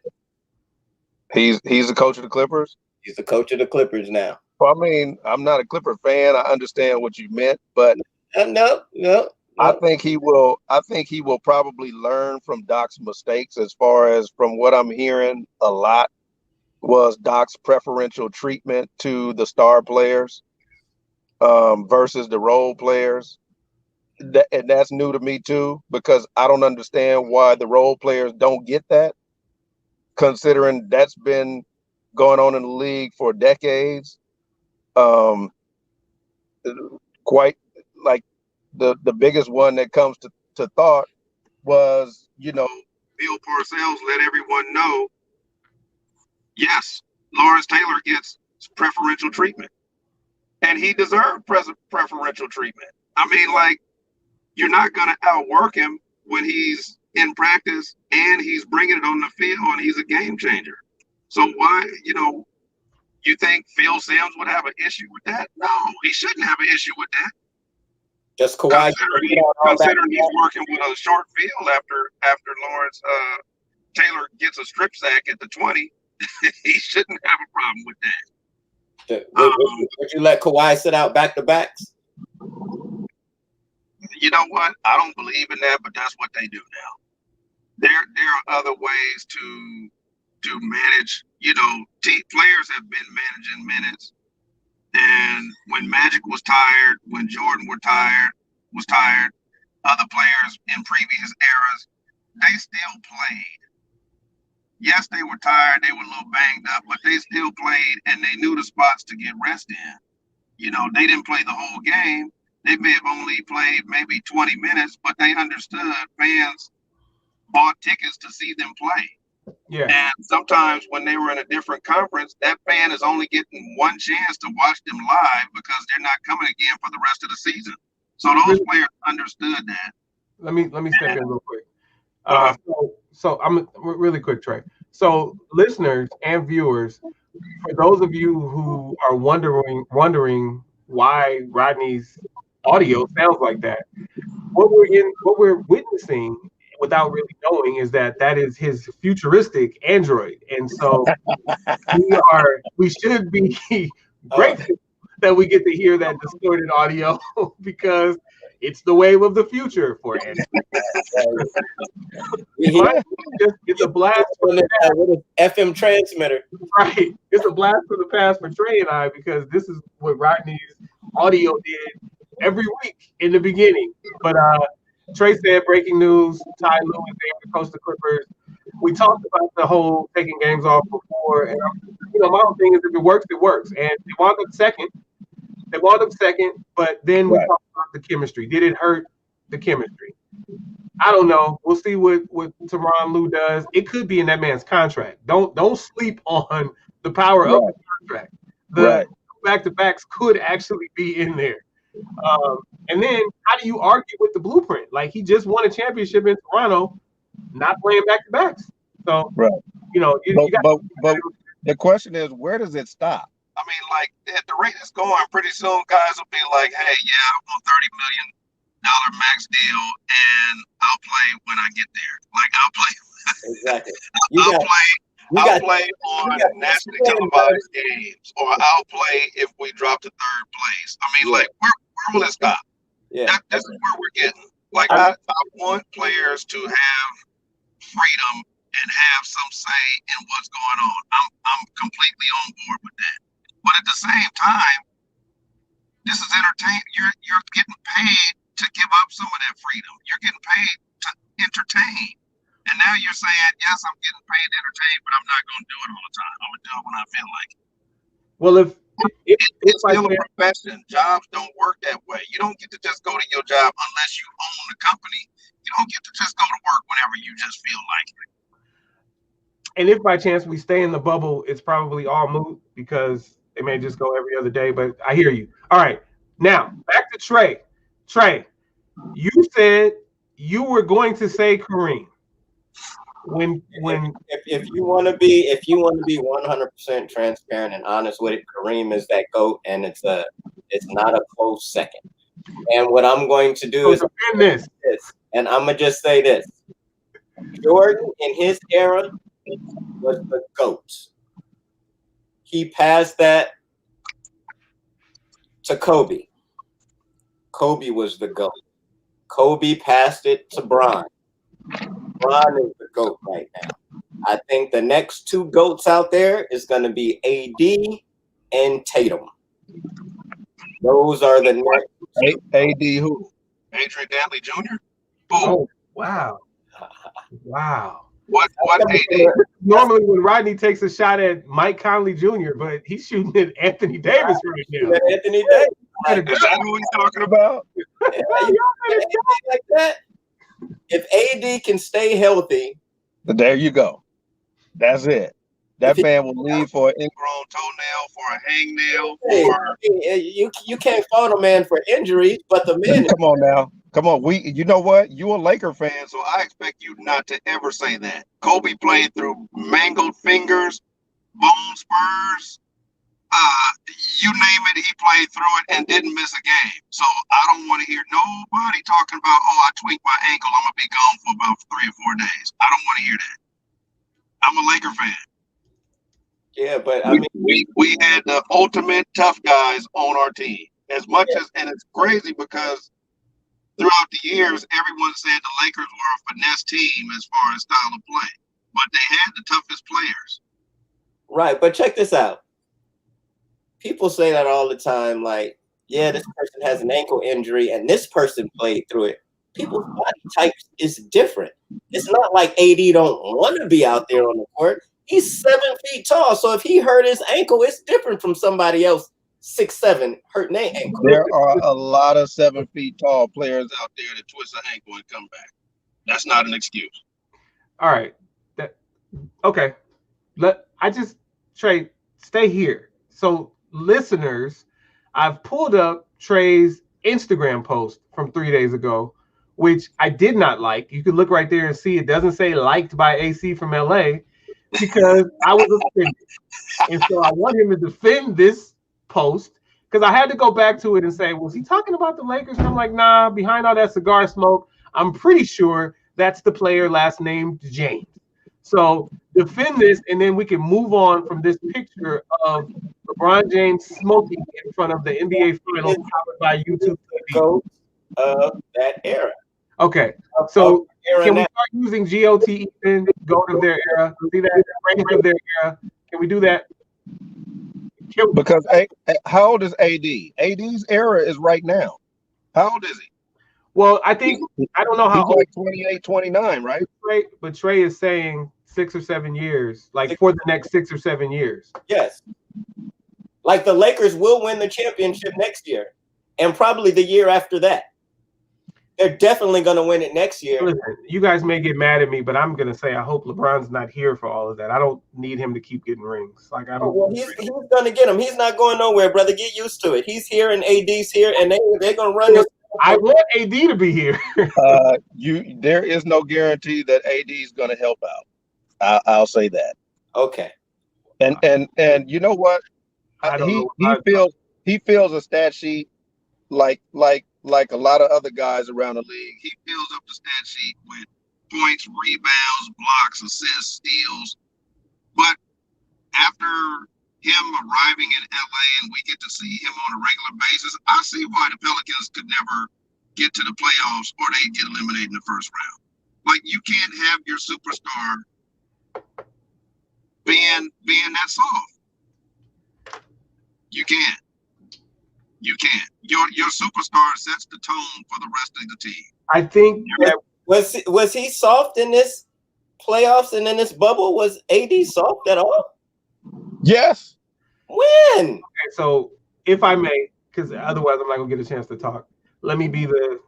He's the coach of the Clippers? He's the coach of the Clippers now. Well, I mean, I'm not a Clipper fan. I understand what you meant, but no. I think he will probably learn from Doc's mistakes. As far as from what I'm hearing, a lot was Doc's preferential treatment to the star players versus the role players. And that's new to me too, because I don't understand why the role players don't get that, considering that's been going on in the league for decades. Quite like the biggest one that comes to thought was, Bill Parcells let everyone know, yes, Lawrence Taylor gets preferential treatment, and he deserved preferential treatment. I mean, like, you're not going to outwork him when he's in practice and he's bringing it on the field and he's a game changer. So why, you think Phil Simms would have an issue with that? No, he shouldn't have an issue with that. Just Kawhi. Considering he's working with a short field after Lawrence Taylor gets a strip sack at the 20, he shouldn't have a problem with that. Would you let Kawhi sit out back-to-backs? You know what? I don't believe in that, but that's what they do now. There are other ways to manage. Players have been managing minutes, and when Magic was tired, when Jordan was tired, other players in previous eras, they still played. Yes, they were tired, they were a little banged up, but they still played, and they knew the spots to get rest in. They didn't play the whole game. They may have only played maybe 20 minutes, but they understood fans bought tickets to see them play. Yeah. And sometimes when they were in a different conference, that fan is only getting one chance to watch them live because they're not coming again for the rest of the season. So those players understood that. Let me step in real quick. So I'm really quick, Trey. So listeners and viewers, for those of you who are wondering why Rodney's audio sounds like that, what we're witnessing without really knowing is that is his futuristic Android, and so we should be grateful that we get to hear that distorted audio because it's the wave of the future for Android. It's a blast with an FM transmitter. Right. It's a blast from the past for Trey and I because this is what Rodney's audio did every week in the beginning. But Trey said breaking news, Ty Lue is there to coach the Clippers. We talked about the whole taking games off before, and my whole thing is if it works, it works. And they wound up second. But then we talked about the chemistry. Did it hurt the chemistry? I don't know. We'll see what Tyronn Lue does. It could be in that man's contract. Don't sleep on the power of the contract. The back-to-backs could actually be in there. And then how do you argue with the blueprint? Like, he just won a championship in Toronto, not playing back-to-backs. So, but the question is, where does it stop? I mean, like, at the rate it's going, pretty soon guys will be like, hey, yeah, I want $30 million max deal, and I'll play when I get there. Like, I'll play. Exactly. I'll play on nationally televised games, or I'll play if we drop to third place. I mean, like, where will it stop? Yeah, this is where we're getting. Like, I want players to have freedom and have some say in what's going on. I'm completely on board with that. But at the same time, this is entertainment. You're getting paid to give up some of that freedom. You're getting paid to entertain. And now you're saying, yes, I'm getting paid to entertain, but I'm not going to do it all the time. I'm going to do it when I feel like it. Well, it's still a profession. Jobs don't work that way. You don't get to just go to your job unless you own the company. You don't get to just go to work whenever you just feel like it. And if by chance we stay in the bubble, it's probably all moot because it may just go every other day. But I hear you. All right. Now, back to Trey. Trey, you said you were going to say Kareem. If you want to be 100% transparent and honest with it, Kareem is that GOAT, and it's not a close second. And what I'm going to do is this, and I'm gonna just say this: Jordan in his era was the GOAT. He passed that to Kobe. Kobe was the GOAT. Kobe passed it to Bron. Bron is the GOAT right now. I think the next two GOATs out there is going to be AD and Tatum. Those are the next. AD who? Adrian Dantley Jr.? Oh, wow. Wow. What AD? Normally when Rodney takes a shot at Mike Conley Jr., but he's shooting at Anthony Davis right now. Anthony Davis. Is that who he's talking about? Like that? if AD can stay healthy, There you go. That's it. That if man will leave for an ingrown toenail, for a hangnail, hey, for you can't fault a man for injuries, but the man. come on now. Come on. You know what? You're a Laker fan, so I expect you not to ever say that. Kobe played through mangled fingers, bone spurs, you name it, he played through it and didn't miss a game. So I don't want to hear nobody talking about, oh, I tweaked my ankle, I'm gonna be gone for about 3 or 4 days. I don't want to hear that. I'm a Laker fan. Yeah, but I mean, we had the ultimate tough guys on our team. As much as, and it's crazy because throughout the years, everyone said the Lakers were a finesse team as far as style of play, but they had the toughest players. Right, but check this out. People say that all the time, like, yeah, this person has an ankle injury and this person played through it. People's body types is different. It's not like AD don't want to be out there on the court. He's 7 feet tall, so if he hurt his ankle, it's different from somebody else 6'7" hurting their ankle. There are a lot of 7 feet tall players out there that twist an ankle and come back. That's not an excuse. All right. Okay. Trey, stay here. So listeners, I've pulled up Trey's Instagram post from 3 days ago, which I did not like. You can look right there and see it doesn't say liked by AC from LA because I was offended. And so I want him to defend this post because I had to go back to it and say, was he talking about the Lakers? And I'm like, nah, behind all that cigar smoke, I'm pretty sure that's the player last name James. So defend this, and then we can move on from this picture of LeBron James smoking in front of the NBA Finals powered by YouTube TV. Goat of that era. Okay, so can we start using GOT Ethan, goat of their era? See that? Greatest of their era. Can we do that? Because how old is AD? AD's era is right now. How old is he? Well, I think I don't know how he's old. Like 28, 29, right? But Trey is saying 6 or 7 years, like for the next 6 or 7 years. Yes. Like the Lakers will win the championship next year and probably the year after that. They're definitely going to win it next year. Listen, you guys may get mad at me, but I'm going to say I hope LeBron's not here for all of that. I don't need him to keep getting rings. Like I don't. Well, he's going to get them. He's not going nowhere, brother. Get used to it. He's here and AD's here, and they're going to run this. I want AD to be here. There is no guarantee that AD is going to help out. I'll say that. Okay. And you know what? He feels a stat sheet like a lot of other guys around the league. He fills up the stat sheet with points, rebounds, blocks, assists, steals. But after him arriving in LA and we get to see him on a regular basis, I see why the Pelicans could never get to the playoffs or they get eliminated in the first round. Like you can't have your superstar being that soft. You can't. You can't. Your superstar sets the tone for the rest of the team. I think that was he soft in this playoffs and in this bubble? Was AD soft at all? Yes. When? Okay, so if I may, because otherwise I'm not gonna get a chance to talk. Let me be the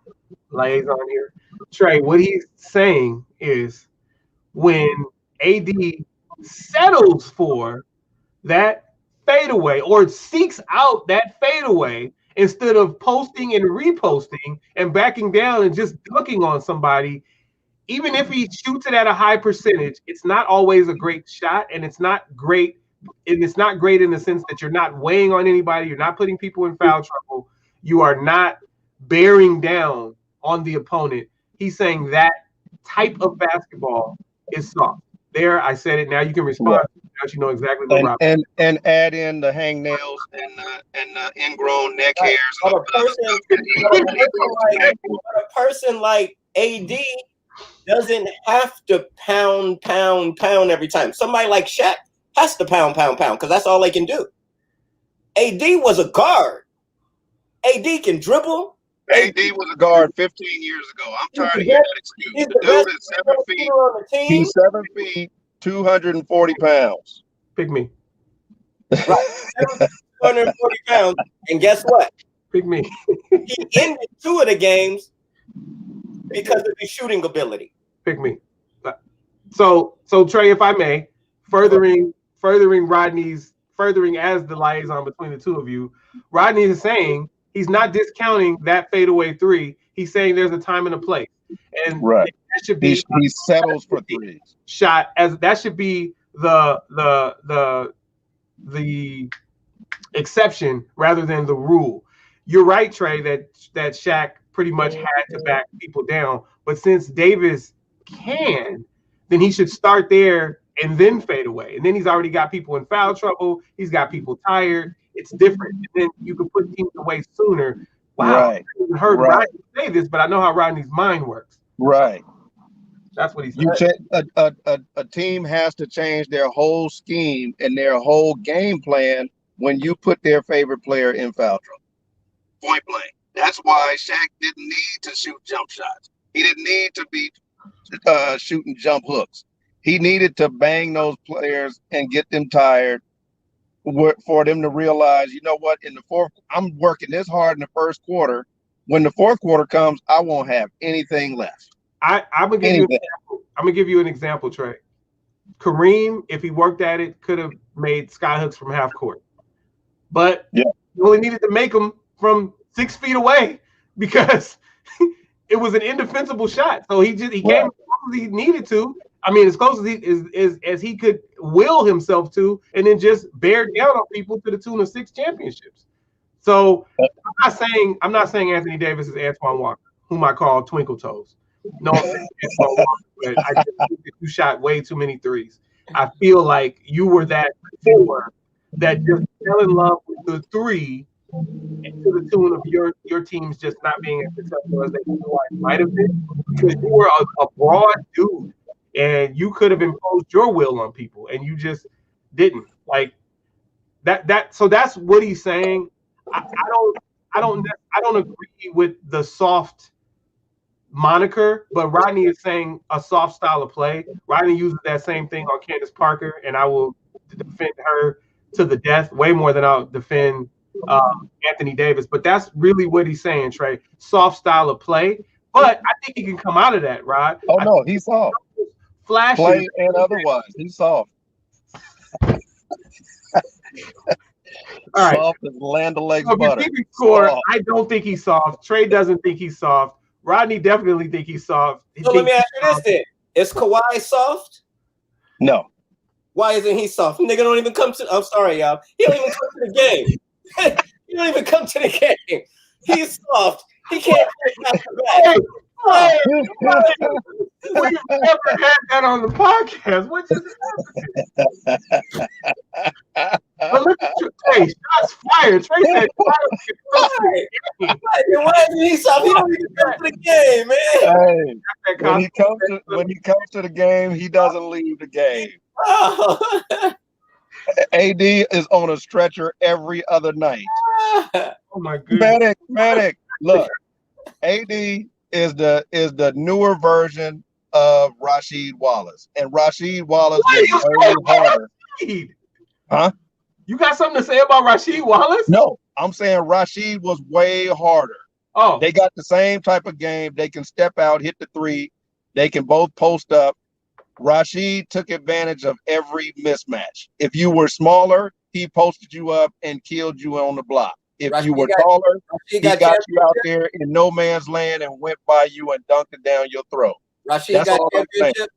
liaison here. Trey, what he's saying is when AD settles for that fadeaway or seeks out that fadeaway instead of posting and reposting and backing down and just dunking on somebody, even if he shoots it at a high percentage, it's not always a great shot, and it's not great. And it's not great in the sense that you're not weighing on anybody, you're not putting people in foul trouble, you are not bearing down on the opponent. He's saying that type of basketball is soft. There, I said it. Now you can respond. Now you know exactly what and add in the hangnails and the ingrown neck hairs. But a person like AD doesn't have to pound every time. Somebody like Shaq has to pound because that's all they can do. AD was a guard. AD can dribble. AD was a guard 15 years ago. I'm tired of hearing that excuse. The dude is 7 feet. He's 7 feet, 240 pounds. Pick me. Right. 240 pounds. And guess what? Pick me. He ended 2 of the games because of his shooting ability. Pick me. So Trey, if I may, furthering as the liaison between the two of you, Rodney is saying he's not discounting that fadeaway three. He's saying there's a time and a place, and Right. that should be He settles for threes. shot as that should be the exception rather than the rule. You're right, Trey, that Shaq pretty much had to back people down, but since Davis can, then he should start there and then fade away. And then he's already got people in foul trouble. He's got people tired. It's different. And then you can put teams away sooner. Wow, Right. I haven't heard Rodney say this, but I know how Rodney's mind works. Right. That's what he said. A team has to change their whole scheme and their whole game plan when you put their favorite player in foul trouble. Point blank. That's why Shaq didn't need to shoot jump shots. He didn't need to be shooting jump hooks. He needed to bang those players and get them tired for them to realize, you know what, in the fourth, I'm working this hard in the first quarter. When the fourth quarter comes, I won't have anything left. I'm gonna give you an example, Trey. Kareem, if he worked at it, could have made sky hooks from half court, but he only needed to make them from 6 feet away because it was an indefensible shot. So he came as close as he needed to. I mean, as close as he could will himself to, and then just bear down on people to the tune of 6 championships. So I'm not saying Anthony Davis is Antoine Walker, whom I call Twinkle Toes. No, Antoine Walker, but I just think that you shot way too many threes. I feel like you were that before that just fell in love with the three and to the tune of your teams just not being as successful as they otherwise might have been because you were a broad dude and you could have imposed your will on people and you just didn't. Like that. So that's what he's saying. I don't agree with the soft moniker, but Rodney is saying a soft style of play. Rodney uses that same thing on Candace Parker, and I will defend her to the death way more than I'll defend Anthony Davis. But that's really what he's saying, Trey. Soft style of play. But I think he can come out of that, Rod. Oh, no, he's soft. Flashes. Play and otherwise. He's soft. All right. Soft as Land O'Lakes So butter. Score, I don't think he's soft. Trey doesn't think he's soft. Rodney definitely think he's soft. So let me ask you this then. Is Kawhi soft? No. Why isn't he soft? Nigga don't even come to. I'm sorry, y'all. He don't even come to the game. He don't even come to the game. He's soft. He can't play back to back. We've never had that on the podcast. What just happened? But look at you. Hey, shots fired. Trey said, why isn't he soft? He don't even come to the game, man. Hey, when he comes to the game, he doesn't leave the game. Oh. AD is on a stretcher every other night. Oh my goodness. Medic. Look, AD is the newer version of Rasheed Wallace, and Rasheed Wallace was way harder. Huh? You got something to say about Rasheed Wallace? No, I'm saying Rasheed was way harder. Oh, they got the same type of game. They can step out, hit the three. They can both post up. Rasheed took advantage of every mismatch. If you were smaller, he posted you up and killed you on the block. If you were taller, he got you out there in no man's land and went by you and dunked it down your throat. Rasheed got championships?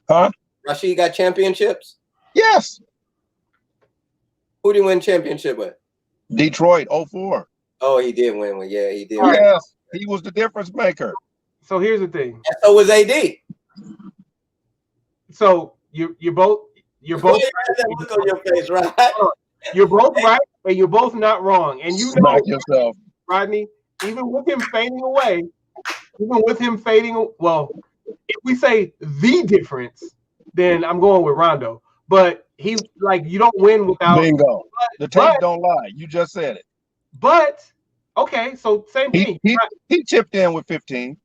Huh? Rasheed got championships? Yes. Who did he win championship with? Detroit, 04. Oh, he did win one. Yeah, he did. Yes, he was the difference maker. So here's the thing. And so was AD. So you're both that look on your face, right? You're both right, and you're both not wrong. And you know yourself, Rodney, even with him fading away, well, if we say the difference, then I'm going with Rondo. But you don't win without bingo. The tape don't lie. You just said it. But okay, so same thing. He chipped in with 15.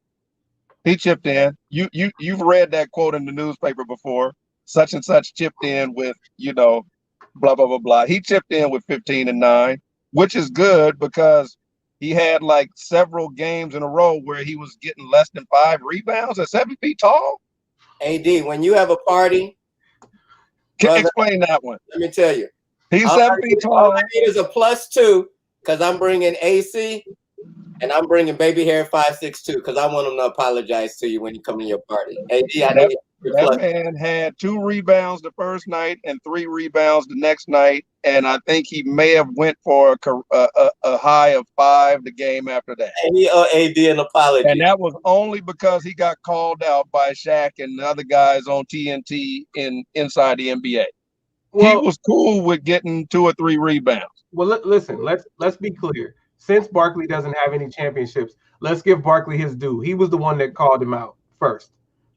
He chipped in. You've read that quote in the newspaper before. Such and such chipped in with, blah, blah, blah, blah. He chipped in with 15 and 9, which is good because he had like several games in a row where he was getting less than 5 rebounds at 7 feet tall. AD, when you have a party, brother, Explain that one. let me tell you. He's All 7 feet all tall. I need is a +2 because I'm bringing AC and I'm bringing baby hair 5'6" because I want him to apologize to you when you come to your party. AD, I need your That plus. man had 2 rebounds the first night and 3 rebounds the next night, and I think he may have went for a high of 5 the game after that. And he owe AD an apology. And that was only because he got called out by Shaq and the other guys on TNT inside the NBA. Well, he was cool with getting 2 or 3 rebounds. Well, listen, let's be clear. Since Barkley doesn't have any championships, let's give Barkley his due. He was the one that called him out first.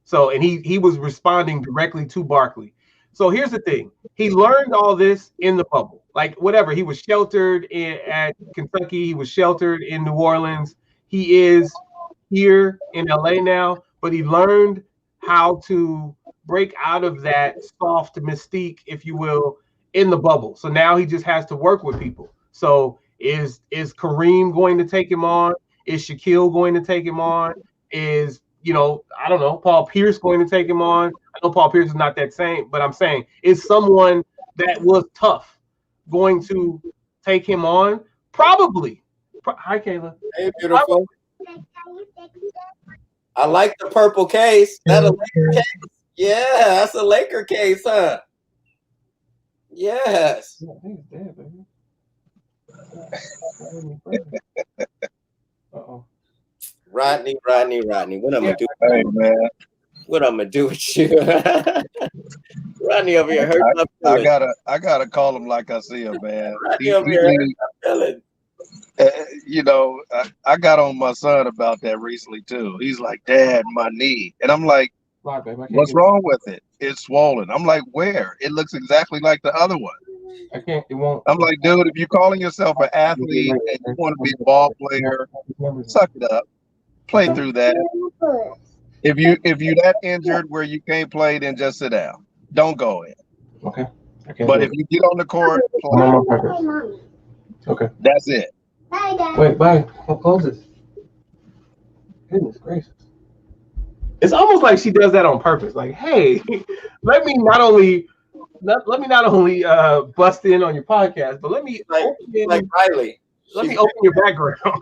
So, and he was responding directly to Barkley. So here's the thing. He learned all this in the bubble. Like, whatever. He was sheltered at Kentucky. He was sheltered in New Orleans. He is here in LA now, but he learned how to break out of that soft mystique, if you will, in the bubble. So now he just has to work with people. So is Kareem going to take him on? Is Shaquille going to take him on? Is, I don't know, Paul Pierce going to take him on? I know Paul Pierce is not that same, but I'm saying, is someone that was tough going to take him on? Probably. Hi, Kayla. Hey, beautiful. I like the purple case. That a Laker case? Yeah, that's a Laker case, huh? Yes. Uh-oh. Rodney. What I'm gonna do? Hey, man. What I'm gonna do with you? Rodney over here hurt my feelings. I gotta call him like I see him, man. Rodney over here hurt my feelings. I got on my son about that recently too. He's like, Dad, my knee. And I'm like, what's wrong with it? It's swollen. I'm like, where? It looks exactly like the other one. It won't. I'm like, dude, if you're calling yourself an athlete and you want to be a ball player, suck it up. Play through that. If you that injured where you can't play, then just sit down. Don't go in. Okay. But if you get on the court, play. Okay. That's it. Wait, bye. I'll close this. Goodness gracious. It's almost like she does that on purpose. Like, hey, let me not only bust in on your podcast, but let me like Riley. Let me open your background.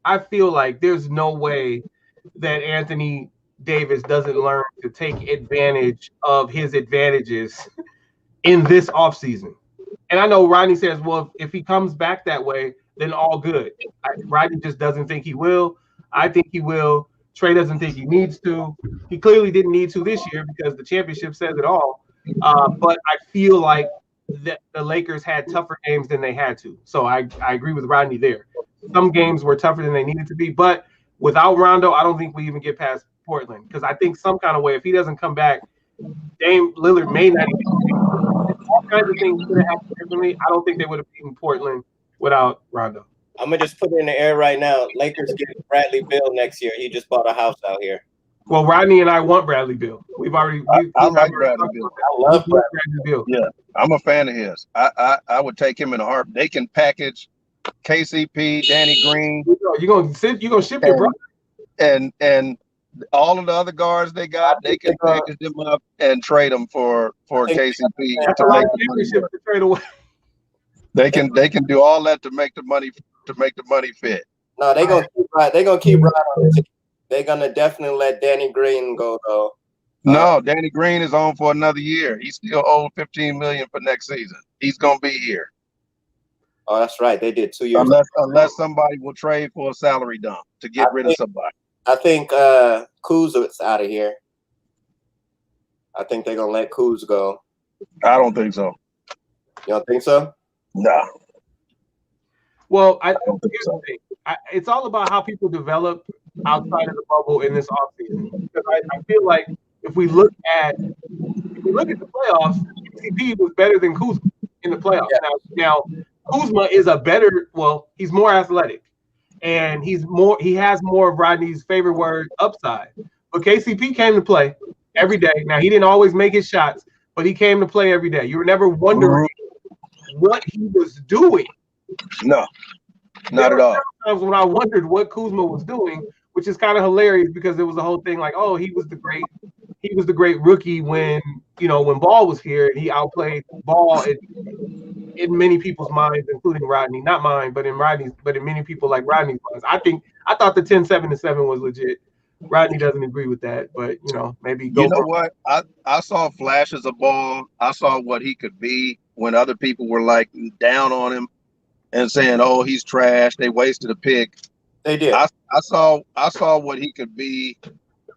I feel like there's no way that Anthony Davis doesn't learn to take advantage of his advantages in this offseason. And I know Rodney says, well, if he comes back that way, then all good. Rodney just doesn't think he will. I think he will. Trey doesn't think he needs to. He clearly didn't need to this year because the championship says it all. But I feel like the Lakers had tougher games than they had to. So I agree with Rodney there. Some games were tougher than they needed to be. But without Rondo, I don't think we even get past Portland. Because I think some kind of way, if he doesn't come back, Dame Lillard may not even all kinds of things could have happened differently. I don't think they would have beaten Portland without Rondo. I'm gonna just put it in the air right now. Lakers get Bradley Beal next year. He just bought a house out here. Well, Rodney and I want Bradley Beal. I like Bradley Beal. I love Bradley Beal. Yeah, I'm a fan of his. I would take him in a heart. They can package KCP, Danny Green. You're gonna ship your brother. And all of the other guards they got, they can package them up and trade them for KCP to make the money work. To trade away. They can do all that to make the money fit. No, they're gonna keep right on the team. They're gonna definitely let Danny Green go though. No, Danny Green is on for another year. He's still owed $15 million for next season. He's gonna be here. Oh, that's right. They did 2 years. Unless somebody will trade for a salary dump to get rid of somebody. I think Kuz's out of here. I think they're gonna let Kuz go. I don't think so. You don't think so? No. Well, here's the thing. It's all about how people develop outside of the bubble in this offseason. Because I feel like if we look at the playoffs, KCP was better than Kuzma in the playoffs. Yeah. Now Kuzma is he's more athletic, and he has more of Rodney's favorite word, upside. But KCP came to play every day. Now he didn't always make his shots, but he came to play every day. You were never wondering what he was doing. No, There not were at all. several times when I wondered what Kuzma was doing, which is kind of hilarious because there was a whole thing like, oh, he was the great rookie when when Ball was here, and he outplayed Ball in many people's minds, including Rodney. Not mine, but in many people like Rodney's minds. I thought the 10-7-7 was legit. Rodney doesn't agree with that, but maybe You go know for what? I saw flashes of Ball. I saw what he could be when other people were like down on him and saying, "Oh, he's trash. They wasted a pick." They did. I saw what he could be.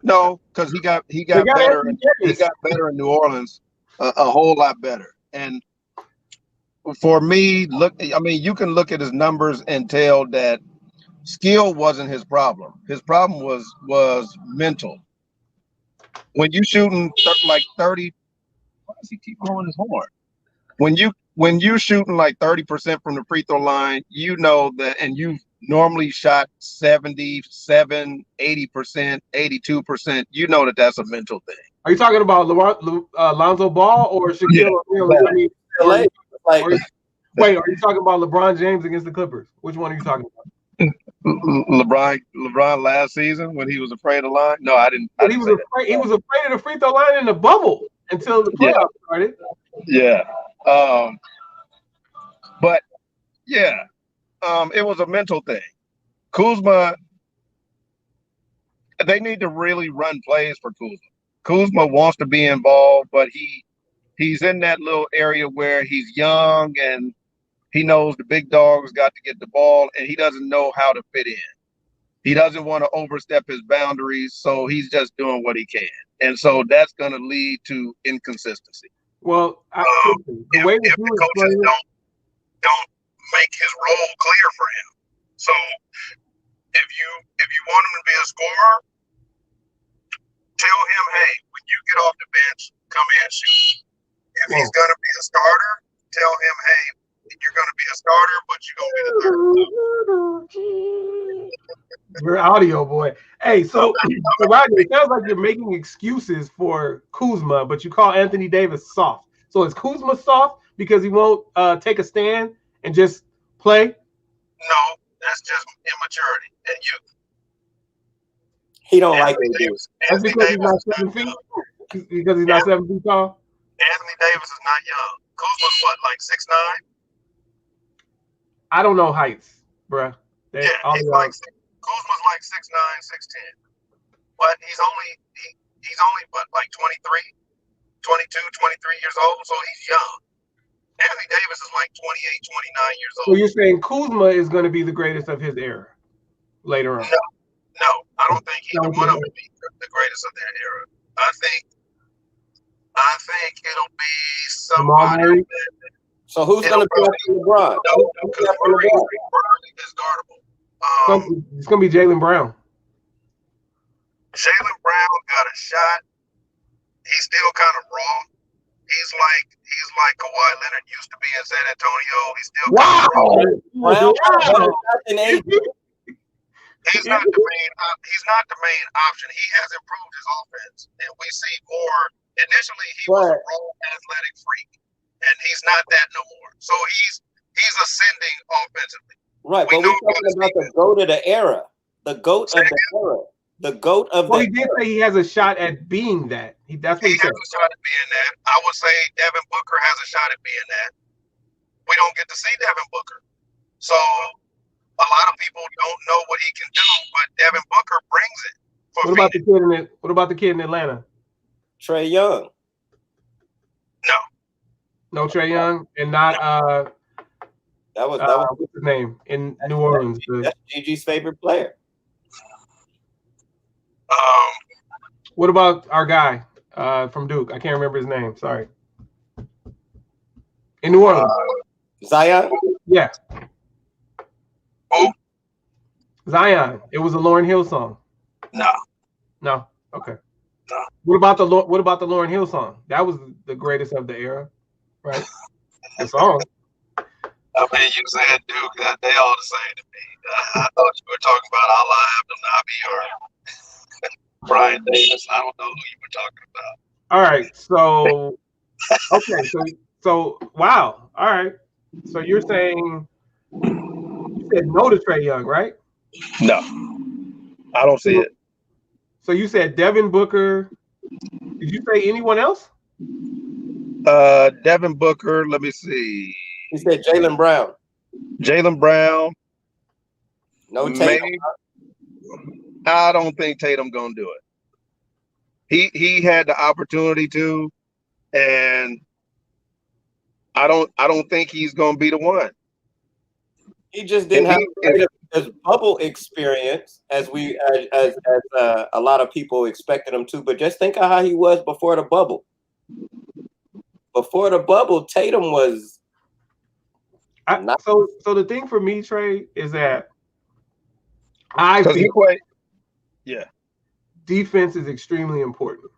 No, because he got got better. Anthony He Davis. got better in New Orleans, a whole lot better. And for me, you can look at his numbers and tell that skill wasn't his problem. His problem was mental. When you shooting like 30, why does he keep blowing his horn? When you shooting like 30% from the free throw line, you know that, and you've normally shot 77, 80%, 82%, you know that that's a mental thing. Are you talking about Lonzo Ball or Shaquille Yeah, O'Neal? I mean, LA, like, wait, are you talking about LeBron James against the Clippers? Which one are you talking about? LeBron last season when he was afraid of line. No, I didn't. He was afraid of the free throw line in the bubble until the playoffs started. Yeah. But yeah, it was a mental thing. Kuzma, they need to really run plays for Kuzma. Kuzma wants to be involved, but he's in that little area where he's young and he knows the big dog's got to get the ball, and he doesn't know how to fit in. He doesn't want to overstep his boundaries, so he's just doing what he can. And so that's going to lead to inconsistency. Well, the way that if the coaches don't make his role clear for him. So if you want him to be a scorer, tell him, hey, when you get off the bench, come in and shoot. If he's going to be a starter, tell him, hey, you're going to be a starter, but you're going to be the third. Your audio, boy. Hey, so Rodney, it sounds like you're making excuses for Kuzma, but you call Anthony Davis soft. So is Kuzma soft because he won't take a stand and just play? No, that's just immaturity and youth. He don't like it. That's because he's not 7 feet. Because he's not 7 feet tall. Anthony Davis is not young. Kuzma's what, like 6'9"? I don't know heights, bruh. Kuzma's like 6'9", 6'10". But he's only but like 23, 22, 23 years old, so he's young. Anthony Davis is like 28, 29 years old. So you're saying Kuzma is going to be the greatest of his era later on? No, I don't think either one of them will be the greatest of their era. I think it'll be somebody. So who's going to be after LeBron? No, because Murray is guardable. It's going to be Jaylen Brown. Jaylen Brown got a shot. He's still kind of raw. He's like Kawhi Leonard used to be in San Antonio. He's still He's not the main option. He has improved his offense, and we see more. Initially, he was a raw athletic freak, and he's not that no more. So he's ascending offensively. Right, but we're talking about the GOAT of the era. The GOAT of the era. The GOAT of the era. He did say he has a shot at being that. That's what he said. Has a shot at being that. I would say Devin Booker has a shot at being that. We don't get to see Devin Booker. So a lot of people don't know what he can do, but Devin Booker brings it. What about the kid in Atlanta? Trae Young. No Trae Young, and not that was what's his name in New Orleans. That's Gigi's favorite player. What about our guy from Duke? I can't remember his name. Sorry. In New Orleans. Zion? Yeah. Who? Zion. It was a Lauryn Hill song. No. Okay. No. What about the Lauryn Hill song? That was the greatest of the era, right? The song. I mean, you said Duke. They all the same to me. I thought you were talking about Allah Abdel Nabi or Brian Davis. I don't know who you were talking about. All right. So Okay, so wow. All right. So you're saying you said no to Trey Young, right? No, I don't see So, it. so you said Devin Booker. Did you say anyone else? Devin Booker. Let me see. He said Jalen Brown. Jalen Brown. No Tatum. Maybe. I don't think Tatum gonna do it. He had the opportunity to, and I don't think he's gonna be the one. He just If didn't have he if his bubble experience as a lot of people expected him to. But just think of how he was before the bubble. Before the bubble, Tatum was not. So the thing for me, Trey, is that I because he feel played, yeah. defense is extremely important.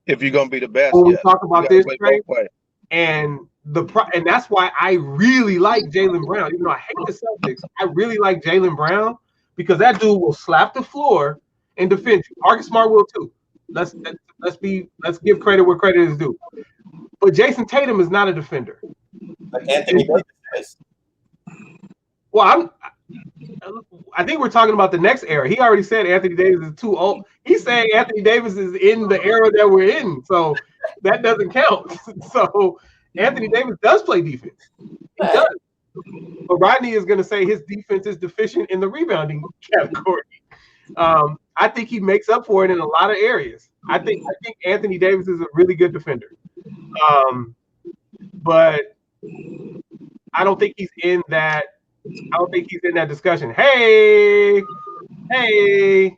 If you're gonna be the best, When we yes, talk you about got to this, play Trey, both ways. and and that's why I really like Jalen Brown. Even though I hate the Celtics, I really like Jalen Brown because that dude will slap the floor and defend you. Marcus Smart will too. Let's give credit where credit is due. But Jason Tatum is not a defender. But Anthony Davis is. Well, I think we're talking about the next era. He already said Anthony Davis is too old. He's saying Anthony Davis is in the era that we're in, so that doesn't count. So Anthony Davis does play defense. He does. But Rodney is going to say his defense is deficient in the rebounding category. I think he makes up for it in a lot of areas. I think Anthony Davis is a really good defender. But I don't think he's in that. I don't think he's in that discussion. Hey, Hey,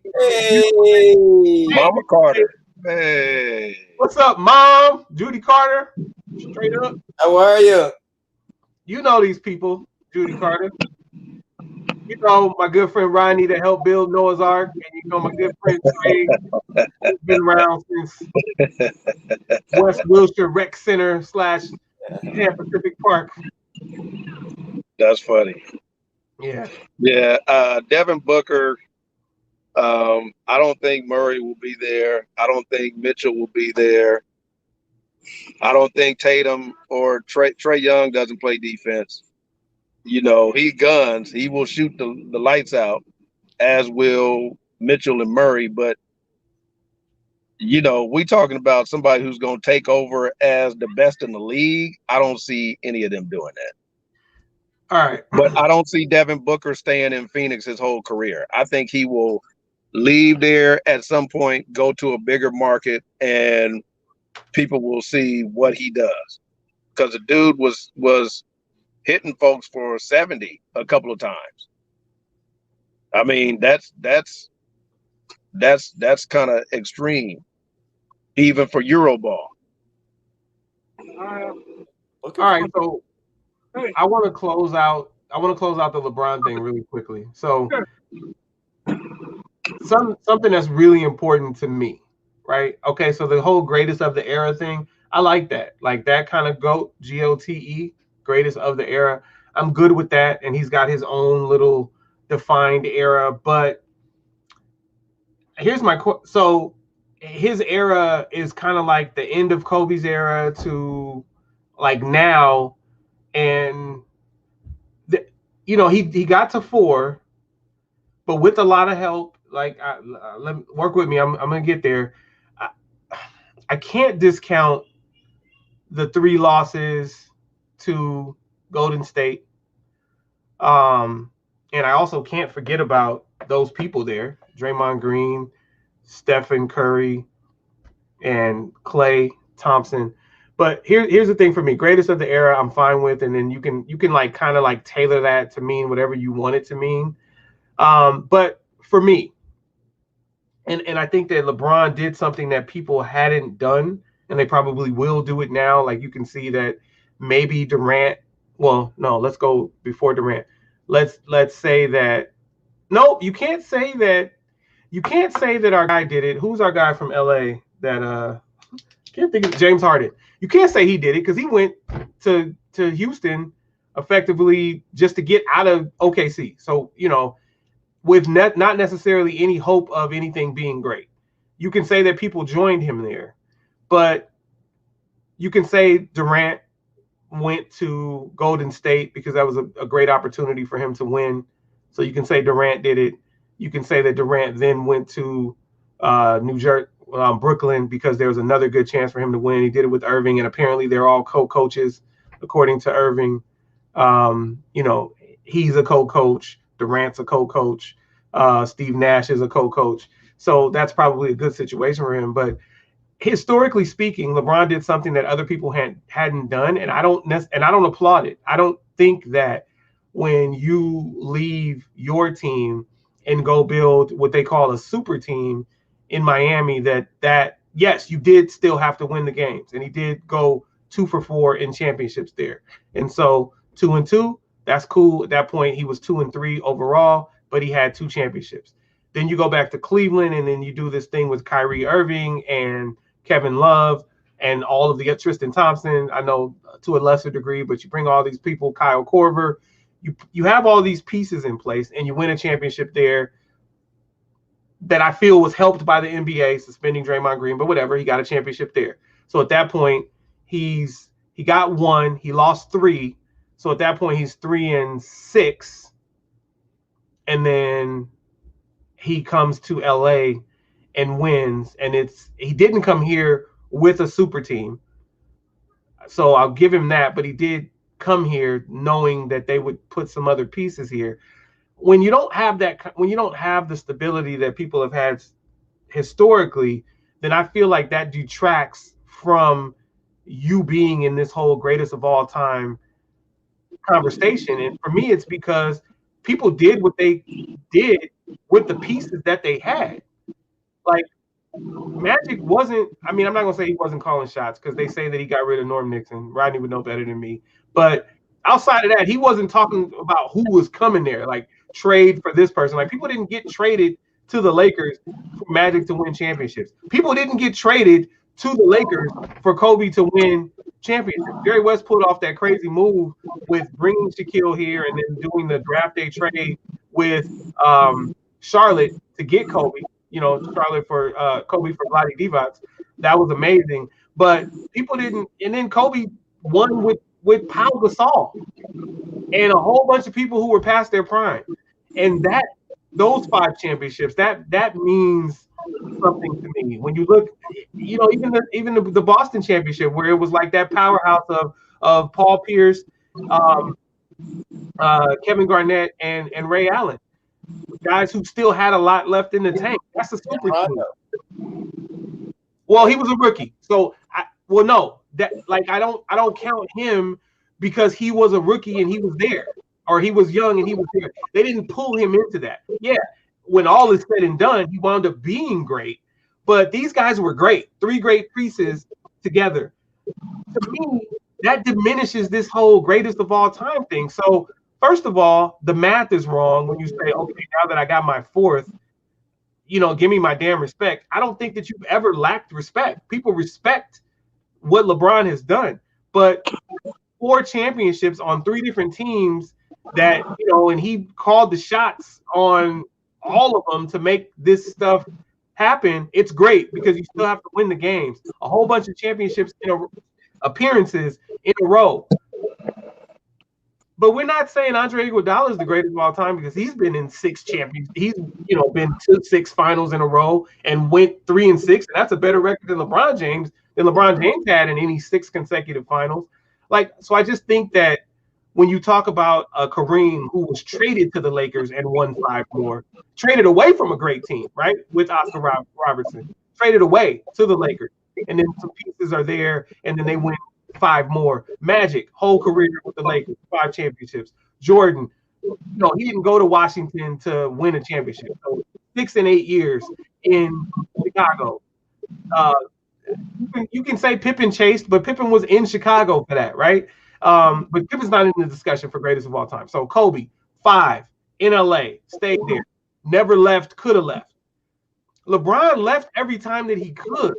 Mama Carter. Hey, what's up, Mom? Judy Carter. Straight up. how are you? You know these people, Judy Carter. You know my good friend Rodney that helped build Noah's Ark, and you know my good friend Trey, who's been around since West Wilshire Rec Center / Pan Pacific Park. that's funny. Yeah. Yeah, Devin Booker. I don't think Murray will be there. I don't think Mitchell will be there. I don't think Tatum or Trey Young doesn't play defense. You know, he guns. He will shoot the lights out, as will Mitchell and Murray. But you know, we talking about somebody who's going to take over as the best in the league. I don't see any of them doing that. All right. But I don't see Devin Booker staying in Phoenix his whole career. I think he will leave there at some point, go to a bigger market, and people will see what he does. Because the dude was hitting folks for 70 a couple of times. I mean, that's kind of extreme, even for Euroball. All right. So I want to close out the LeBron thing really quickly. So something that's really important to me, right? Okay, so the whole greatest of the era thing, I like that. Like that kind of GOAT, greatest of the era. I'm good with that. And he's got his own little defined era. But here's my so his era is kind of like the end of Kobe's era to like now. And he got to 4, but with a lot of help. Like, let me work with me. I'm gonna get there. I can't discount the 3 losses to Golden State. And I also can't forget about those people there: Draymond Green, Stephen Curry, and Klay Thompson. But here's the thing for me: greatest of the era, I'm fine with, and then you can like kind of like tailor that to mean whatever you want it to mean. But for me, and I think that LeBron did something that people hadn't done, and they probably will do it now. Like you can see that maybe Durant. Well, no, let's go before Durant. Let's say that. No, you can't say that. You can't say that our guy did it. Who's our guy from LA that can't think of James Harden. You can't say he did it because he went to Houston effectively just to get out of OKC. So, with not necessarily any hope of anything being great. You can say that people joined him there, but you can say Durant went to Golden State because that was a great opportunity for him to win. So you can say Durant did it. You can say that Durant then went to New Jersey, Brooklyn, because there was another good chance for him to win. He did it with Irving, and apparently they're all co-coaches, according to Irving. He's a co-coach. Durant's a co-coach. Steve Nash is a co-coach. So that's probably a good situation for him. But historically speaking, LeBron did something that other people hadn't done, and I don't applaud it. I don't think that when you leave your team and go build what they call a super team in Miami, that yes, you did still have to win the games, and he did go 2 for 4 in championships there. And so 2-2, that's cool. At that point, he was 2-3 overall, but he had 2 championships. Then you go back to Cleveland, and then you do this thing with Kyrie Irving and Kevin Love and all of the Tristan Thompson, I know to a lesser degree, but you bring all these people, Kyle Korver, you have all these pieces in place, and you win a championship there that I feel was helped by the NBA suspending Draymond Green, but whatever, he got a championship there. So at that point, he got 1, he lost 3. So at that point, he's 3-6, and then he comes to LA and wins, and he didn't come here with a super team, so I'll give him that, but he did come here knowing that they would put some other pieces here. When you don't have the stability that people have had historically, then I feel like that detracts from you being in this whole greatest of all time conversation. And for me, it's because people did what they did with the pieces that they had. Like, Magic wasn't, I'm not going to say he wasn't calling shots, because they say that he got rid of Norm Nixon. Rodney would know better than me. But outside of that, he wasn't talking about who was coming there, like trade for this person. Like, people didn't get traded to the Lakers for Magic to win championships. People didn't get traded to the Lakers for Kobe to win championships. Jerry West pulled off that crazy move with bringing Shaquille here and then doing the draft day trade with Charlotte to get Kobe. Charlotte for Kobe for Vlade Divac. That was amazing. But people didn't. And then Kobe won with Pau Gasol and a whole bunch of people who were past their prime. And those 5 championships, that means something to me. When you look, even the Boston championship, where it was like that powerhouse of Paul Pierce, Kevin Garnett, and Ray Allen. Guys who still had a lot left in the tank. That's a super team. Well, he was a rookie, so I don't count him because he was a rookie and he was there, or he was young and he was there. They didn't pull him into that. Yeah, when all is said and done, he wound up being great. But these guys were great. 3 great pieces together. To me, that diminishes this whole greatest of all time thing. So first of all, the math is wrong when you say, okay, now that I got my 4th, give me my damn respect. I don't think that you've ever lacked respect. People respect what LeBron has done. But 4 championships on 3 different teams that, and he called the shots on all of them to make this stuff happen. It's great because you still have to win the games. A whole bunch of championships appearances in a row. But we're not saying Andre Iguodala is the greatest of all time because he's been in 6 champions. He's been to 6 finals in a row and went 3-6, and that's a better record than LeBron James had in any 6 consecutive finals. So I just think that when you talk about Kareem, who was traded to the Lakers and won 5 more, traded away from a great team, right, with Oscar Robertson, traded away to the Lakers, and then some pieces are there, and then they win 5 more. Magic, whole career with the Lakers, 5 championships. Jordan, he didn't go to Washington to win a championship. So 6 and 8 years in Chicago. You can say Pippen chased, but Pippen was in Chicago for that, right? But Pippen's not in the discussion for greatest of all time. So Kobe, 5 in LA, stayed there, never left, could have left. LeBron left every time that he could.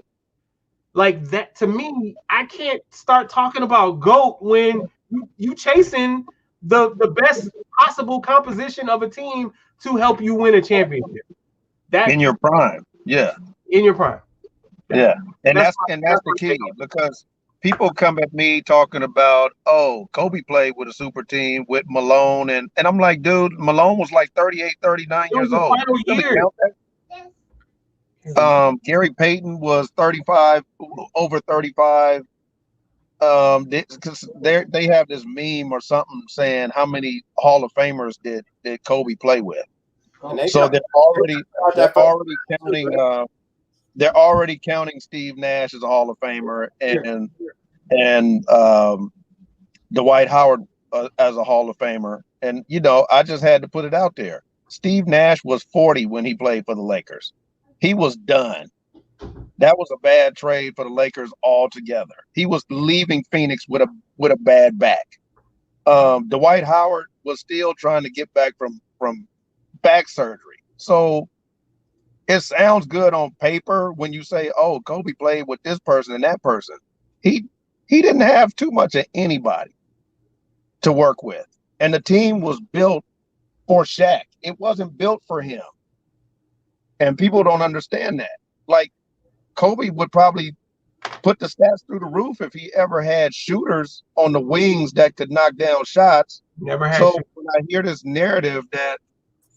Like that, to me, I can't start talking about GOAT when you chasing the best possible composition of a team to help you win a championship. That in your prime, yeah. In your prime. Yeah. And that's the key, because people come at me talking about, oh, Kobe played with a super team with Malone. And I'm like, dude, Malone was like 38, 39 It was years the old. final You really year. count that? Gary Payton was 35, over 35. Because they have this meme or something saying how many Hall of Famers did Kobe play with. And they So talk about they're that for already counting they're already counting Steve Nash as a Hall of Famer and Dwight Howard as a Hall of Famer. And I just had to put it out there. Steve Nash was 40 when he played for the Lakers. He was done. That was a bad trade for the Lakers altogether. He was leaving Phoenix with a bad back. Dwight Howard was still trying to get back from back surgery. So it sounds good on paper when you say, "Oh, Kobe played with this person and that person." He he didn't have too much of anybody to work with, and the team was built for Shaq. It wasn't built for him, and people don't understand that. Like Kobe would probably put the stats through the roof if he ever had shooters on the wings that could knock down shots. Never had. So when I hear this narrative that,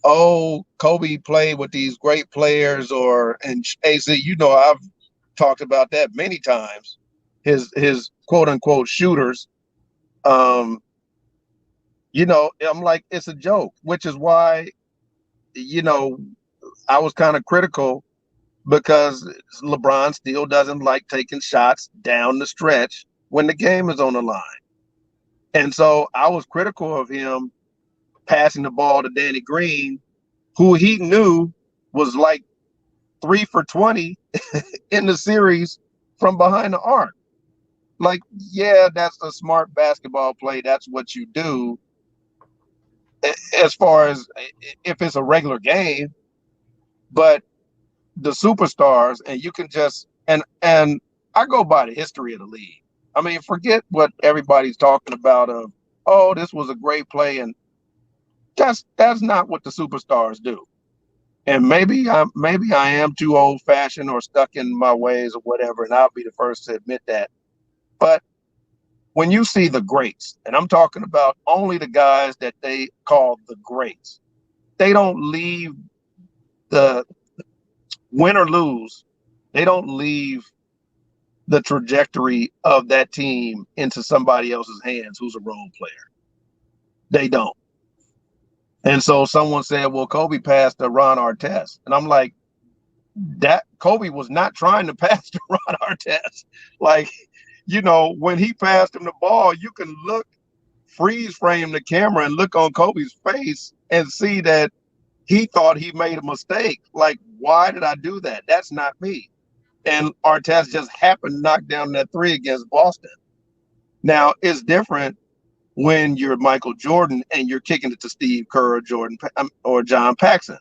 oh, Kobe played with these great players, and AC, I've talked about that many times. His quote unquote shooters, I'm like, it's a joke, which is why, I was kind of critical because LeBron still doesn't like taking shots down the stretch when the game is on the line. And so I was critical of him passing the ball to Danny Green, who he knew was like 3 for 20 in the series from behind the arc. Like, yeah, that's a smart basketball play. That's what you do. As far as if it's a regular game, but the superstars, and you can just and I go by the history of the league. I mean, forget what everybody's talking about of, oh, this was a great play, and that's not what the superstars do. And maybe I am too old fashioned or stuck in my ways or whatever, and I'll be the first to admit that. But when you see the greats, and I'm talking about only the guys that they call the greats, they don't leave the win or lose, they don't leave the trajectory of that team into somebody else's hands who's a role player. They don't. And so someone said, well, Kobe passed to Ron Artest. And I'm like, that Kobe was not trying to pass to Ron Artest. Like, when he passed him the ball, you can freeze frame the camera and look on Kobe's face and see that he thought he made a mistake. Like, why did I do that? That's not me. And Artest just happened to knock down that three against Boston. Now, it's different when you're Michael Jordan and you're kicking it to Steve Kerr or John Paxson.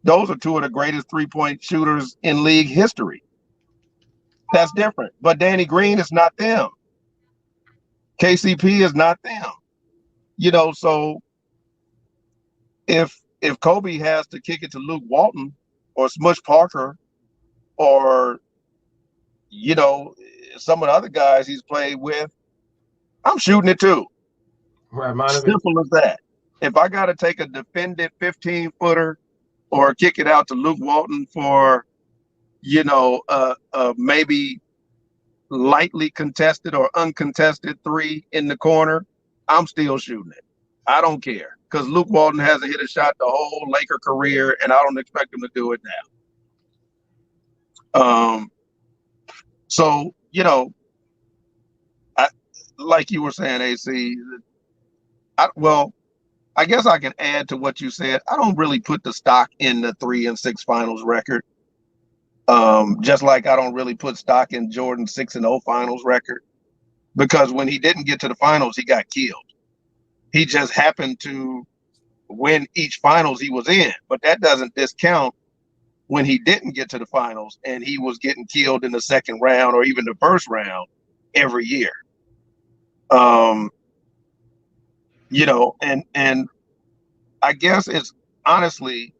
Those are two of the greatest three-point shooters in league history. That's different. But Danny Green is not them. KCP is not them. So if Kobe has to kick it to Luke Walton or Smush Parker or some of the other guys he's played with, I'm shooting it too. Simple as that. If I got to take a defended 15-footer or kick it out to Luke Walton for, maybe lightly contested or uncontested three in the corner, I'm still shooting it. I don't care because Luke Walton hasn't hit a shot the whole Laker career, and I don't expect him to do it now. So, like you were saying, AC, I guess I can add to what you said. I don't really put the stock in the 3-6 finals record. Just like I don't really put stock in Jordan's 6-0 finals record, because when he didn't get to the finals, he got killed. He just happened to win each finals he was in, but that doesn't discount when he didn't get to the finals and he was getting killed in the second round or even the first round every year. And I guess it's honestly,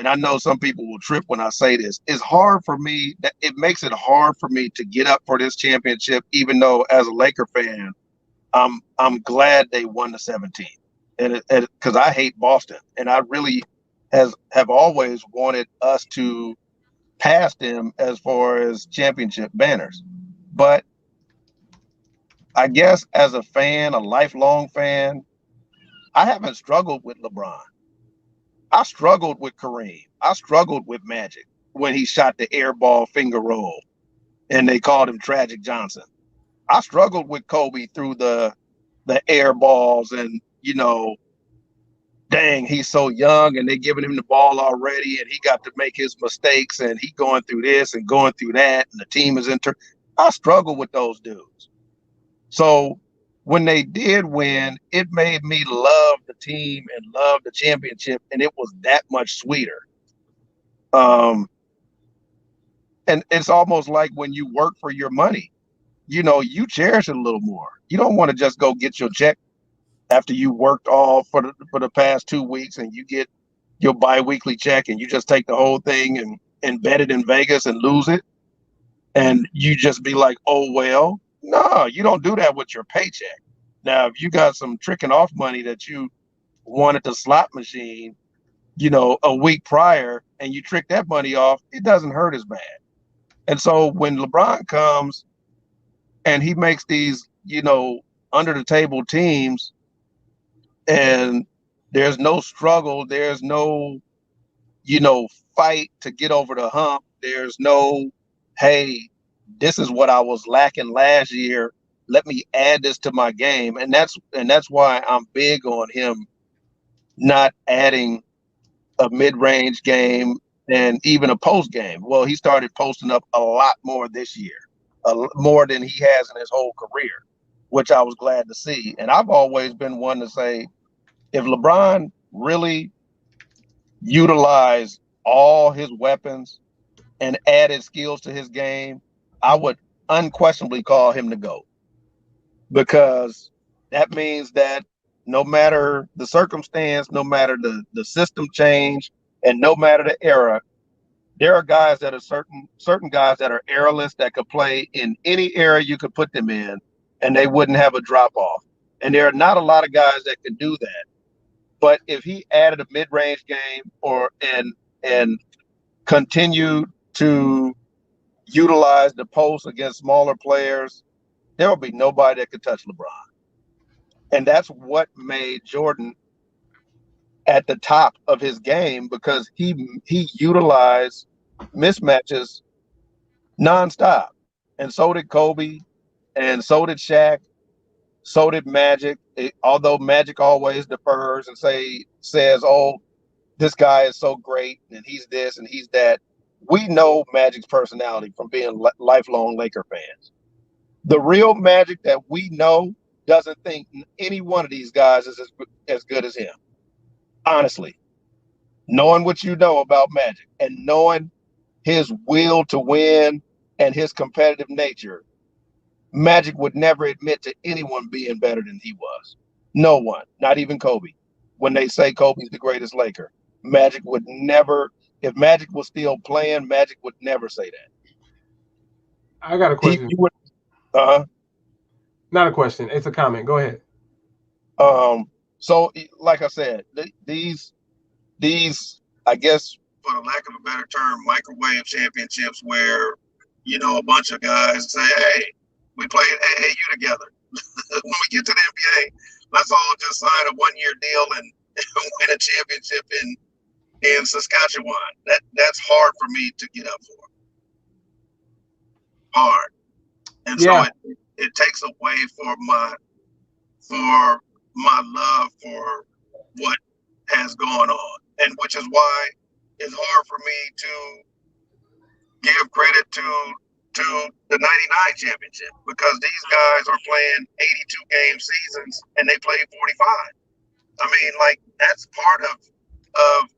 and I know some people will trip when I say this, it's hard for me. It makes it hard for me to get up for this championship, even though as a Laker fan, I'm glad they won the 17, and because I hate Boston, and I really have always wanted us to pass them as far as championship banners. But I guess as a fan, a lifelong fan, I haven't struggled with LeBron. I struggled with Kareem. I struggled with Magic when he shot the air ball finger roll and they called him Tragic Johnson. I struggled with Kobe through the air balls and, dang, he's so young and they're giving him the ball already and he got to make his mistakes and he going through this and going through that and the team is I struggled with those dudes. So when they did win, it made me love the team and love the championship, and it was that much sweeter. And it's almost like when you work for your money, you cherish it a little more. You don't want to just go get your check after you worked all for the past 2 weeks and you get your biweekly check and you just take the whole thing and bet it in Vegas and lose it. And you just be like, oh, well, no, you don't do that with your paycheck. Now, if you got some tricking off money that you won at the slot machine, a week prior and you trick that money off, it doesn't hurt as bad. And so when LeBron comes and he makes these, under the table teams and there's no struggle, there's no, fight to get over the hump. There's no, hey, this is what I was lacking last year. Let me add this to my game. And that's why I'm big on him not adding a mid-range game and even a post game. Well, he started posting up a lot more this year, more than he has in his whole career, which I was glad to see. And I've always been one to say, if LeBron really utilized all his weapons and added skills to his game, I would unquestionably call him the GOAT, because that means that no matter the circumstance, no matter the system change, and no matter the era, there are guys that are certain guys that are errorless that could play in any era you could put them in, and they wouldn't have a drop off. And there are not a lot of guys that can do that. But if he added a mid-range game and continued to utilize the post against smaller players, there will be nobody that could touch LeBron. And that's what made Jordan at the top of his game, because he utilized mismatches nonstop. And so did Kobe, and so did Shaq, so did Magic. Although Magic always defers and says, "Oh, this guy is so great, and he's this and he's that." We know Magic's personality from being lifelong Laker fans. The real Magic that we know doesn't think any one of these guys is as good as him. Honestly, knowing what you know about Magic and knowing his will to win and his competitive nature, Magic would never admit to anyone being better than he was. No one, not even Kobe. When they say Kobe's the greatest Laker, Magic would never, if Magic was still playing, Magic would never say that. I got a question. He would, uh, Not a question. It's a comment. Go ahead. so like I said, these, I guess, for the lack of a better term, microwave championships where, a bunch of guys say, hey, we played AAU together. When we get to the NBA, let's all just sign a 1-year deal and win a championship in Saskatchewan. That's hard for me to get up for. Hard. And Yeah. so it takes away for my love for what has gone on. And which is why it's hard for me to give credit to the 99 championship, because these guys are playing 82 game seasons and they played 45. I mean, like, that's part of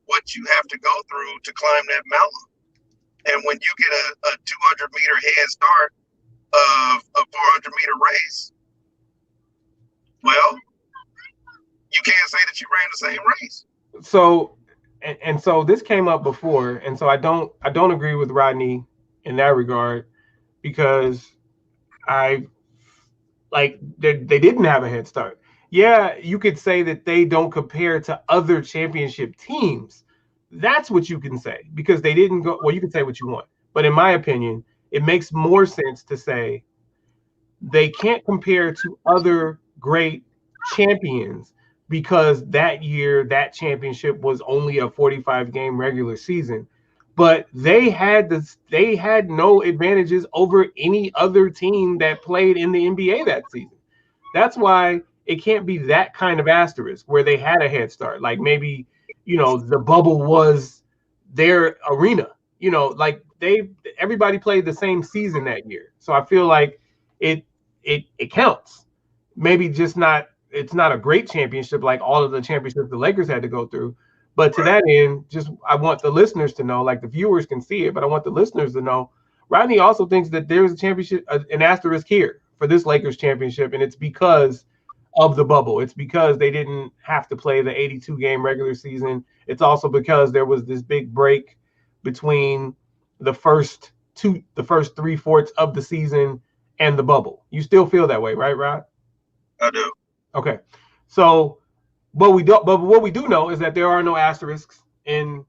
what you have to go through to climb that mountain. And when you get a 200-meter head start of a 400-meter race, well, you can't say that you ran the same race. So and so this came up before, and so I don't agree with Rodney in that regard because I like they didn't have a head start. Yeah, you could say that they don't compare to other championship teams. That's what you can say because they didn't go. Well, you can say what you want, but in my opinion, it makes more sense to say they can't compare to other great champions because that year that championship was only a 45 game regular season, but they had no advantages over any other team that played in the NBA that season. That's why it can't be that kind of asterisk where they had a head start. Like maybe, the bubble was their arena. Like everybody played the same season that year. So I feel like it counts. Maybe just not it's not a great championship like all of the championships the Lakers had to go through. But to that end, just I want the listeners to know, like the viewers can see it, but I want the listeners to know, Rodney also thinks that there's a championship, an asterisk here for this Lakers championship, and it's because of the bubble. It's because they didn't have to play the 82 game regular season. It's also because there was this big break between the first 3/4 of the season and the bubble. You still feel that way, right, Rod? I do. Okay. So but what we do know is that there are no asterisks in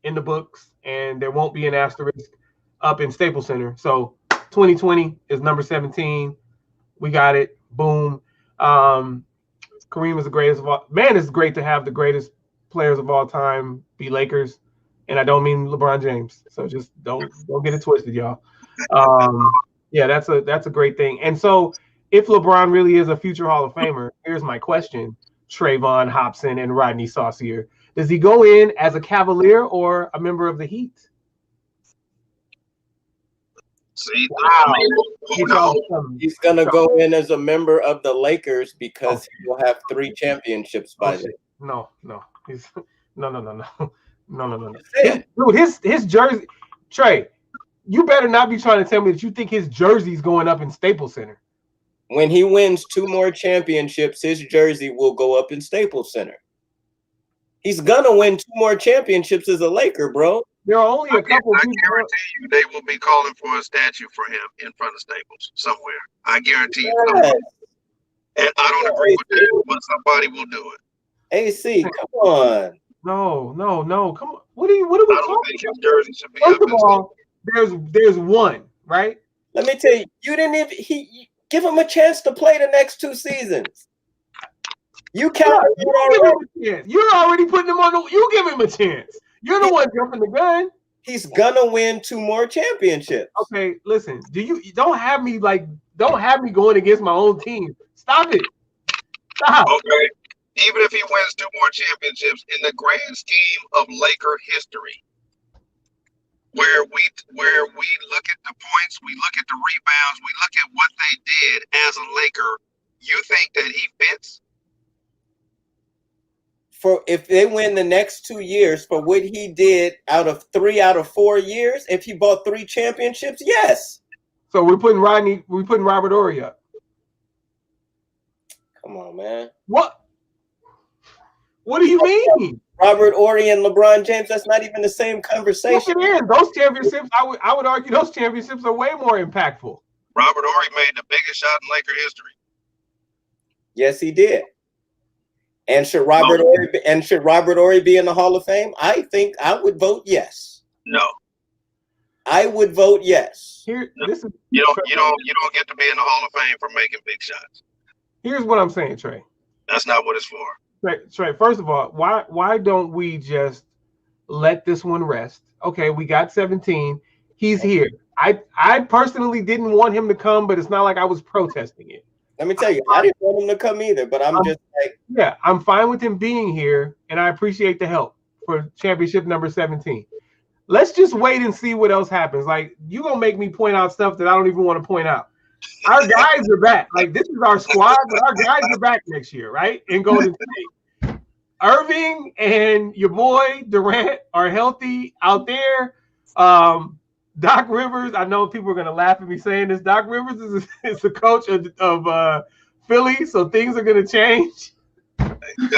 the books, and there won't be an asterisk up in Staples Center. So 2020 is number 17. We got it. Boom. Kareem is the greatest of all. Man, it's great to have the greatest players of all time be Lakers, and I don't mean LeBron James. So just don't get it twisted, y'all. Yeah, that's a great thing. And so if LeBron really is a future Hall of Famer, here's my question. Trayvon Hobson and Rodney Saucier. Does he go in as a Cavalier or a member of the Heat? See, wow. He's gonna go in as a member of the Lakers because he will have 3 championships by then. No. He's no. Dude, his jersey, Trey. You better not be trying to tell me that you think his jersey's going up in Staples Center. When he wins 2 more championships, his jersey will go up in Staples Center. He's gonna win 2 more championships as a Laker, bro. There are only a couple. I guarantee you, they will be calling for a statue for him in front of Staples somewhere. I guarantee you. Yes. And I don't agree with that, but somebody will do it. AC, come on. No. Come on. What are we I don't talking think his jersey should be First up of all, there's one, right? Let me tell you, you didn't even give him a chance to play the next 2 seasons. You counted You're already putting him on the. You give him a chance. You're the one jumping the gun. He's gonna win 2 more championships. Okay, listen. Don't have me going against my own team. Stop it. Stop. Okay. Even if he wins 2 more championships, in the grand scheme of Laker history, where we look at the points, we look at the rebounds, we look at what they did as a Laker, you think that he fits? For if they win the next 2 years for what he did out of 3 out of 4 years, if he bought 3 championships, yes. So we're putting Robert Horry up. Come on, man. What do you mean? Robert Horry and LeBron James, that's not even the same conversation. Look at those championships, I would argue those championships are way more impactful. Robert Horry made the biggest shot in Laker history. Yes, he did. And should Robert Horry be in the Hall of Fame? I think I would vote yes. No. I would vote yes. You don't get to be in the Hall of Fame for making big shots. Here's what I'm saying, Trey. That's not what it's for. Trey, first of all, why don't we just let this one rest? Okay, we got 17. He's here. I personally didn't want him to come, but it's not like I was protesting it. Let me tell you, I didn't want him to come either, but I'm just like... Yeah, I'm fine with him being here, and I appreciate the help for championship number 17. Let's just wait and see what else happens. Like, you're going to make me point out stuff that I don't even want to point out. Our guys are back. Like, this is our squad, but our guys are back next year, right? In Golden State. Irving and your boy Durant are healthy out there. Doc Rivers, I know people are going to laugh at me saying this. Doc Rivers is the coach of Philly, so things are going to change. You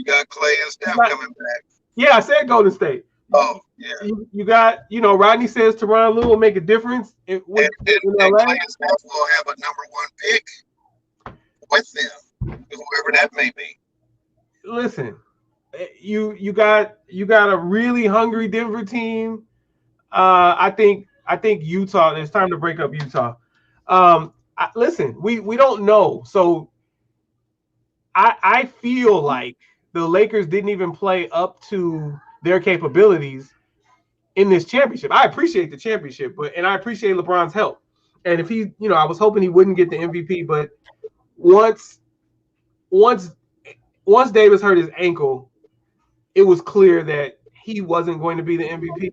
got Clay and Steph coming back. Yeah, I said Golden State. Oh, yeah. You got, Rodney says Tyronn Lue will make a difference in LA. Clay and Steph will have a #1 pick with them, whoever that may be. Listen, you got a really hungry Denver team. I think Utah. It's time to break up Utah. Listen, we don't know, so I feel like the Lakers didn't even play up to their capabilities in this championship. I appreciate the championship, and I appreciate LeBron's help. And if he, I was hoping he wouldn't get the MVP, but once Davis hurt his ankle, it was clear that he wasn't going to be the MVP.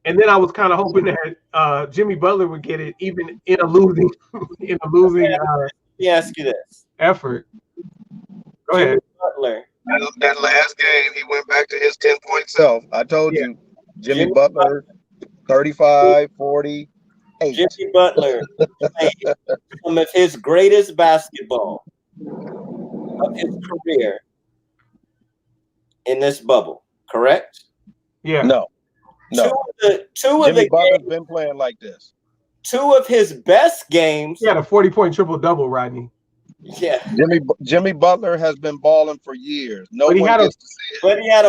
And then I was kind of hoping that Jimmy Butler would get it, even in a losing Let me ask you this: effort. Go ahead. Butler. That last game, he went back to his 10-point self. I told you, Jimmy Butler, 35, 40, 8. Jimmy Butler played some of his greatest basketball of his career in this bubble, correct? Yeah. No. Jimmy Butler's been playing like this. 2 of his best games. He had a 40-point triple-double, Rodney. Yeah. Jimmy Butler has been balling for years. But he had a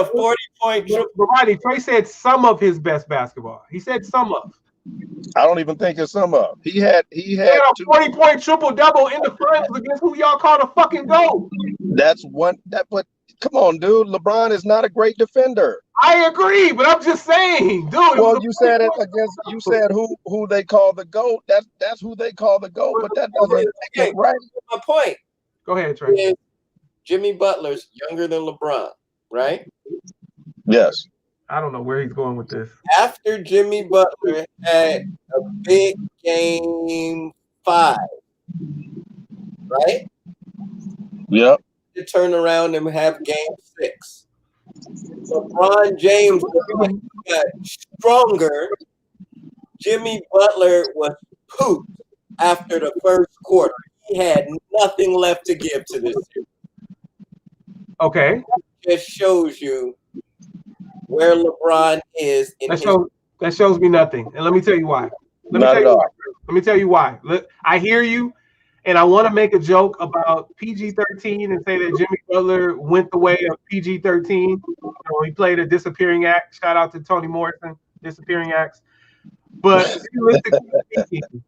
40-point triple. But Rodney, Trey said some of his best basketball. He said some of. I don't even think it's some of. He had a 40-point triple-double in the finals against who y'all called a fucking GOAT. That's one but come on, dude. LeBron is not a great defender. I agree, but I'm just saying, dude. Well, you said it against. You said who they call the GOAT. That's who they call the GOAT, but that doesn't make it right. My point. Go ahead, Trey. Jimmy Butler's younger than LeBron, right? Yes. I don't know where he's going with this. After Jimmy Butler had a big game 5, right? Yep. To turn around and have game 6. LeBron James got stronger. Jimmy Butler was pooped after the first quarter. He had nothing left to give to this team. Okay. That just shows you where LeBron is. That shows me nothing. And let me tell you why. Let me tell you why. I hear you, and I want to make a joke about PG-13 and say that Jimmy Butler went the way of PG-13. He played a disappearing act. Shout out to Toni Morrison, disappearing acts. But realistically speaking,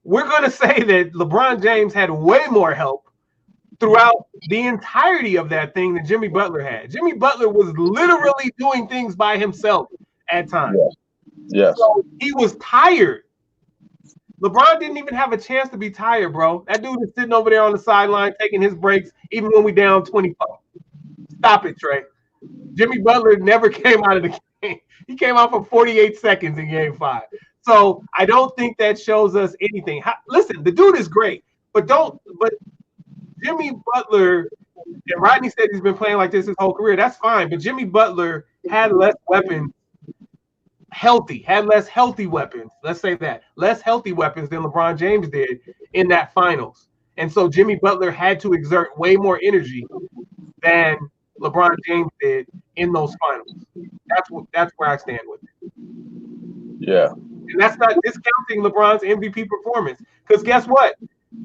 we're going to say that LeBron James had way more help throughout the entirety of that thing that Jimmy Butler had. Jimmy Butler was literally doing things by himself at times. Yes. So he was tired. LeBron didn't even have a chance to be tired, bro. That dude is sitting over there on the sideline taking his breaks, even when we down 24. Stop it, Trey. Jimmy Butler never came out of the game. He came out for 48 seconds in game 5. So I don't think that shows us anything. Listen, the dude is great, but Jimmy Butler, and Rodney said he's been playing like this his whole career. That's fine, but Jimmy Butler had less weapons. Had less healthy weapons. Let's say that. Less healthy weapons than LeBron James did in that finals. And so Jimmy Butler had to exert way more energy than LeBron James did in those finals. That's where I stand with it. Yeah. And that's not discounting LeBron's MVP performance. Because guess what?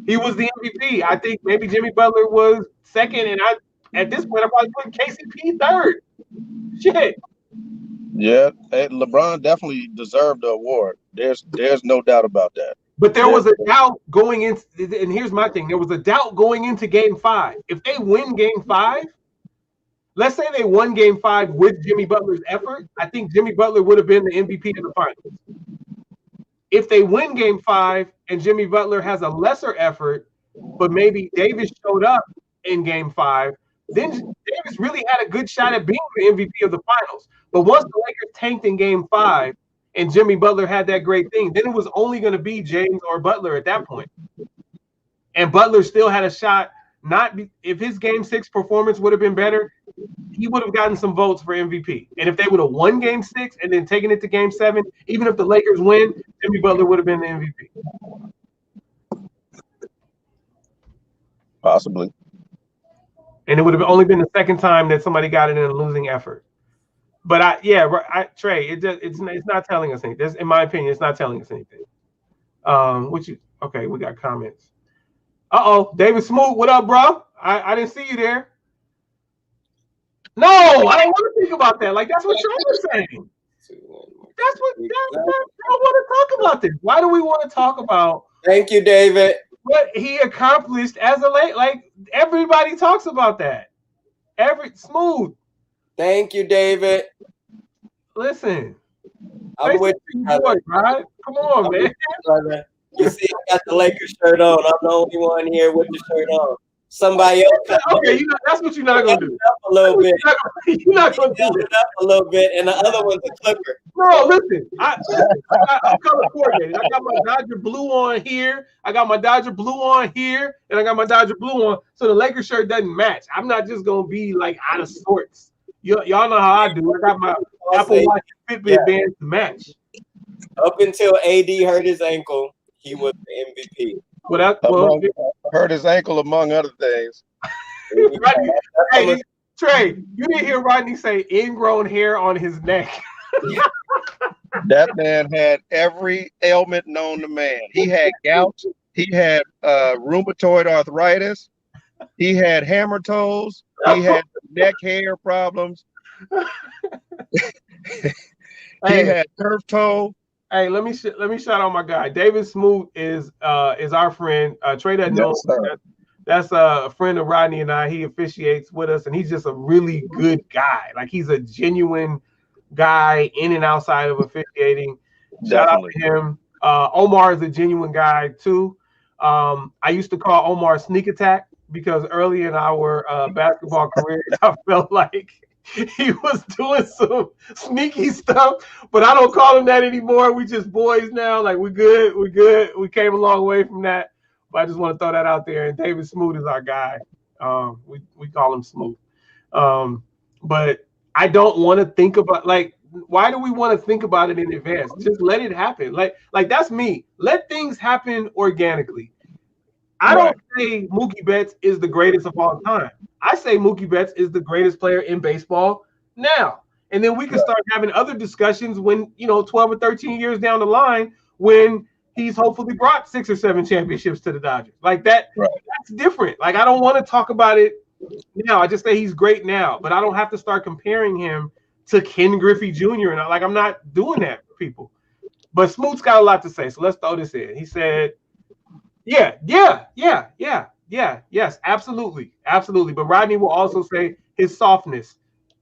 He was the MVP. I think maybe Jimmy Butler was second, and at this point, I'm probably putting KCP third. Shit. Yeah, LeBron definitely deserved the award. There's no doubt about that. But there was a doubt going into, and here's my thing. There was a doubt going into game 5. If they win game 5, let's say they won game 5 with Jimmy Butler's effort, I think Jimmy Butler would have been the MVP of the finals. If they win game 5 and Jimmy Butler has a lesser effort, but maybe Davis showed up in game 5, then Davis really had a good shot at being the MVP of the finals. But once the Lakers tanked in game 5 and Jimmy Butler had that great thing, then it was only going to be James or Butler at that point. And Butler still had a shot. If his game 6 performance would have been better, he would have gotten some votes for MVP. And if they would have won game 6 and then taken it to game 7, even if the Lakers win, Jimmy Butler would have been the MVP. Possibly. and it would have only been the second time that somebody got it in a losing effort. But Trey, it's not telling us anything. This, in my opinion, it's not telling us anything. Okay, we got comments. David Smoot, what up, bro? I didn't see you there. No, I don't want to think about that. Like that's what Trey was saying. I don't want to talk about this. Why do we want to talk about? Thank you, David. What he accomplished as a late, like everybody talks about that. Smooth. Thank you, David. Listen, I'm with you, boy, right? Come on, man. Brother. You see, I got the Lakers shirt on. I'm the only one here with the shirt on. Somebody else. Okay, that's what you're not gonna do. Up a little bit. You're not gonna do it. Up a little bit, and the other one's a Clipper. No, listen. I'm color coordinated. I got my Dodger blue on here. I got my Dodger blue on here, and I got my Dodger blue on. So the Lakers shirt doesn't match. I'm not just gonna be like out of sorts. Y'all know how I do. I got my Apple Watch Fitbit bands to match. Up until AD hurt his ankle, he was the MVP. Hurt his ankle, among other things. Rodney, hey, Trey, you didn't hear Rodney say ingrown hair on his neck. That man had every ailment known to man. He had gout. He had rheumatoid arthritis. He had hammer toes. He had neck hair problems. He had turf toe. Hey, let me shout out my guy. David Smoot is our friend. Trey doesn't know. That's a friend of Rodney and I. He officiates with us, and he's just a really good guy. Like he's a genuine guy in and outside of officiating. Shout out to him. Omar is a genuine guy too. I used to call Omar Sneak Attack because early in our basketball career, I felt like he was doing some sneaky stuff, but I don't call him that anymore. We just boys now. Like we're good. We came a long way from that. But I just want to throw that out there. And David Smoot is our guy. We call him Smoot. But I don't want to think about why do we want to think about it in advance? Just let it happen. Like that's me. Let things happen organically. I don't say Mookie Betts is the greatest of all time. I say Mookie Betts is the greatest player in baseball now. And then we can start having other discussions when, 12 or 13 years down the line when he's hopefully brought 6 or 7 championships to the Dodgers. Like that, that's different. Like I don't want to talk about it now. I just say he's great now, but I don't have to start comparing him to Ken Griffey Jr. And I'm not doing that for people. But Smoot's got a lot to say, so let's throw this in. He said, yes, absolutely. But Rodney will also say his softness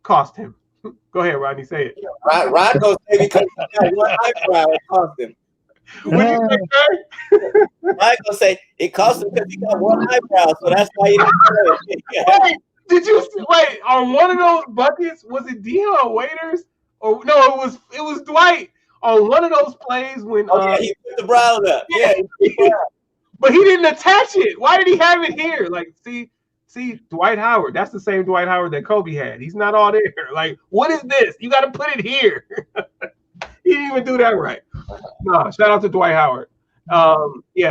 cost him. Go ahead, Rodney, say it. Rod goes say because he got one eyebrow, it cost him. What did you say? Rod goes say it cost him because he got one eyebrow, so that's why he didn't Wait, on one of those buckets, was it Deion Waiters? Or no, it was Dwight on one of those plays when he put the brow up. Yeah. But he didn't attach it. Why did he have it here? Like, see, Dwight Howard. That's the same Dwight Howard that Kobe had. He's not all there. Like, what is this? You got to put it here. He didn't even do that right. No, shout out to Dwight Howard.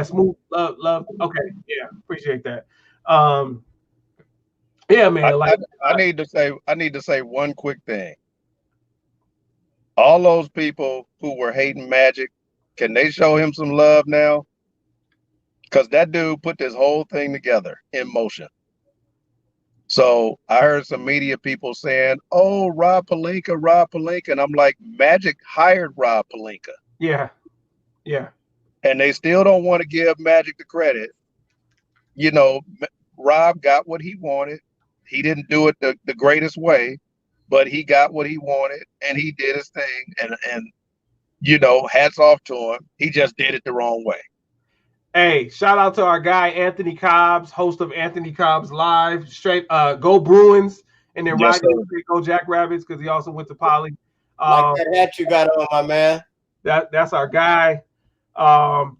Smooth love. Okay, yeah, appreciate that. Yeah, man. I need to say one quick thing. All those people who were hating Magic, can they show him some love now? Because that dude put this whole thing together in motion. So I heard some media people saying, "Oh, Rob Pelinka," and I'm like, Magic hired Rob Pelinka. Yeah. And they still don't want to give Magic the credit. Rob got what he wanted. He didn't do it the greatest way, but he got what he wanted, and he did his thing. And hats off to him. He just did it the wrong way. Hey, shout out to our guy Anthony Cobbs, host of Anthony Cobbs Live. Straight go Bruins, and then go Jackrabbits because he also went to Poly. Like that hat you got on, my man. That's our guy.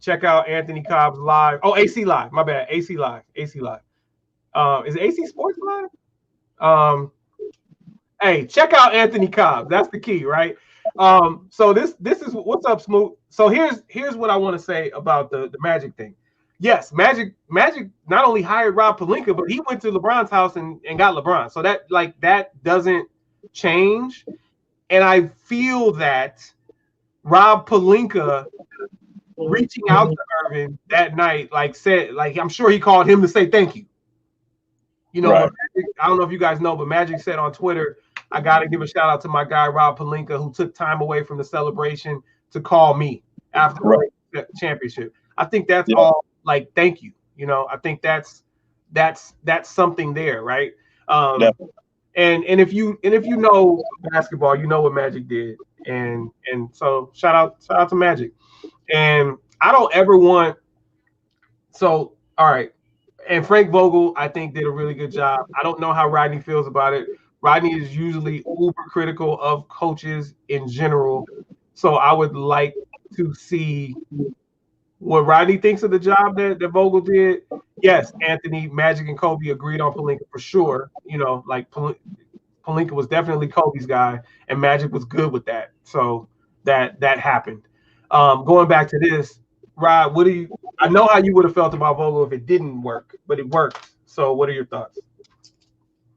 Check out Anthony Cobbs Live. Oh, AC Live. My bad. AC Live. Is it AC Sports Live? Hey, check out Anthony Cobbs. That's the key, right? So this is what's up, Smoot. So here's what I want to say about the Magic thing. yes, Magic not only hired Rob Pelinka, but he went to LeBron's house and got LeBron. So that doesn't change. And I feel that Rob Pelinka reaching out to Irvin that night, said, I'm sure he called him to say thank you. Right. But Magic, I don't know if you guys know, but Magic said on Twitter, I got to give a shout out to my guy, Rob Pelinka, who took time away from the celebration to call me after the championship. I think that's all thank you. I think that's something there, right? And if you know basketball, you know what Magic did. And so shout out to Magic. And I don't ever want all right. And Frank Vogel, I think, did a really good job. I don't know how Rodney feels about it. Rodney is usually uber critical of coaches in general. So I would like to see what Rodney thinks of the job that Vogel did. Yes, Anthony, Magic, and Kobe agreed on Pelinka for sure. Pelinka was definitely Kobe's guy, and Magic was good with that. So that happened. Going back to this, Rod, I know how you would have felt about Vogel if it didn't work, but it worked. So what are your thoughts?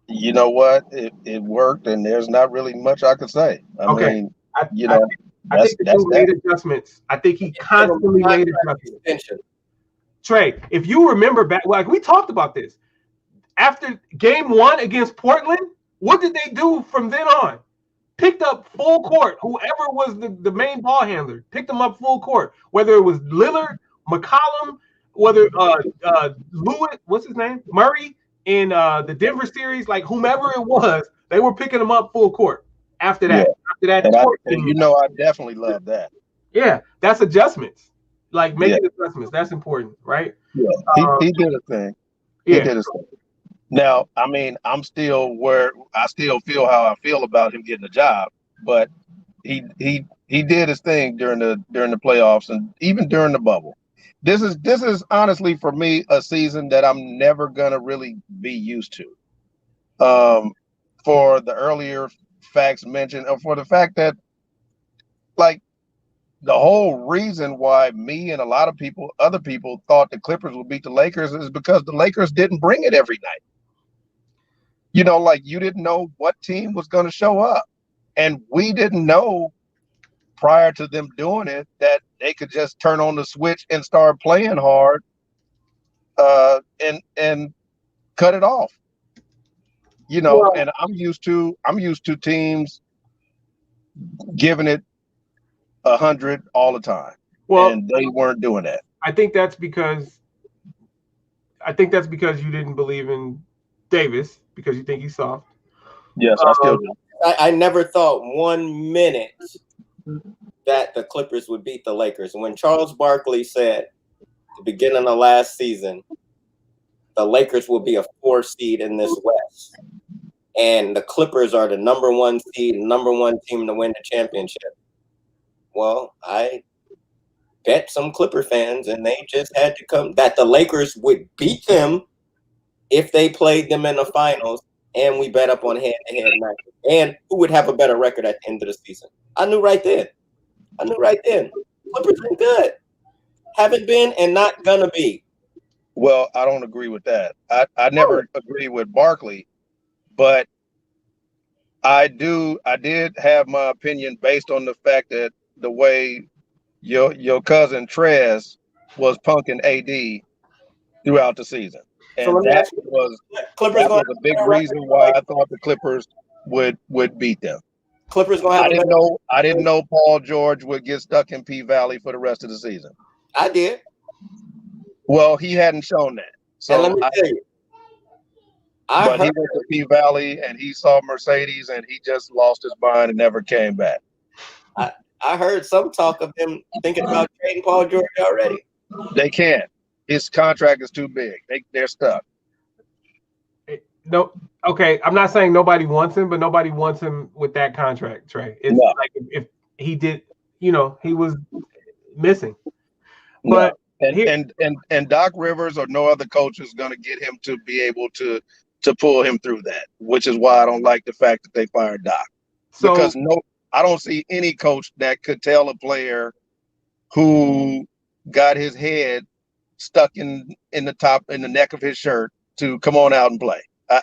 You know what? It worked, and there's not really much I could say. I mean, I think the dude made adjustments. I think he constantly made adjustments. Trey, if you remember back, we talked about this. After game 1 against Portland, what did they do from then on? Picked up full court. Whoever was the main ball handler picked them up full court. Whether it was Lillard, McCollum, whether Lewis, what's his name, Murray in the Denver series, whomever it was, they were picking them up full court. After that, I definitely love that. Yeah, that's adjustments. Making adjustments. That's important, right? Yeah, he did a thing. He did his thing. Now, I mean, I'm still where I still feel how I feel about him getting a job, but he did his thing during the playoffs and even during the bubble. This is honestly for me a season that I'm never gonna really be used to. For the earlier facts mentioned, or for the fact that the whole reason why me and a lot of other people thought the Clippers would beat the Lakers is because the Lakers didn't bring it every night. You didn't know what team was going to show up. And we didn't know prior to them doing it that they could just turn on the switch and start playing hard and cut it off. And I'm used to teams giving it 100 all the time. And they weren't doing that. I think that's because you didn't believe in Davis, because you think he's soft. Yes, I still do. I never thought 1 minute that the Clippers would beat the Lakers. When Charles Barkley said at the beginning of last season, the Lakers will be a 4 seed in this West, and the Clippers are the number 1 seed, number 1 team to win the championship. Well, I bet some Clipper fans, and they just had to come, that the Lakers would beat them if they played them in the finals, and we bet up on head-to-head matches, and who would have a better record at the end of the season. I knew right then. Clippers been good. Haven't been and not gonna be. Well, I don't agree with that. I never agree with Barkley, but I did have my opinion based on the fact that the way your cousin Trez was punking AD throughout the season. And so that was a big reason why I thought the Clippers would beat them. Clippers gonna have I didn't know Paul George would get stuck in P Valley for the rest of the season. I did. Well, he hadn't shown that. So and let me tell you. He went to P Valley and he saw Mercedes and he just lost his mind and never came back. I heard some talk of them thinking about trading Paul George already. They can't. His contract is too big. They're stuck. No, okay. I'm not saying nobody wants him, but nobody wants him with that contract, Trey. It's if he did, he was missing. But and Doc Rivers or no other coach is going to get him to be able to pull him through that, which is why I don't like the fact that they fired Doc. Because I don't see any coach that could tell a player who got his head stuck in the neck of his shirt to come on out and play.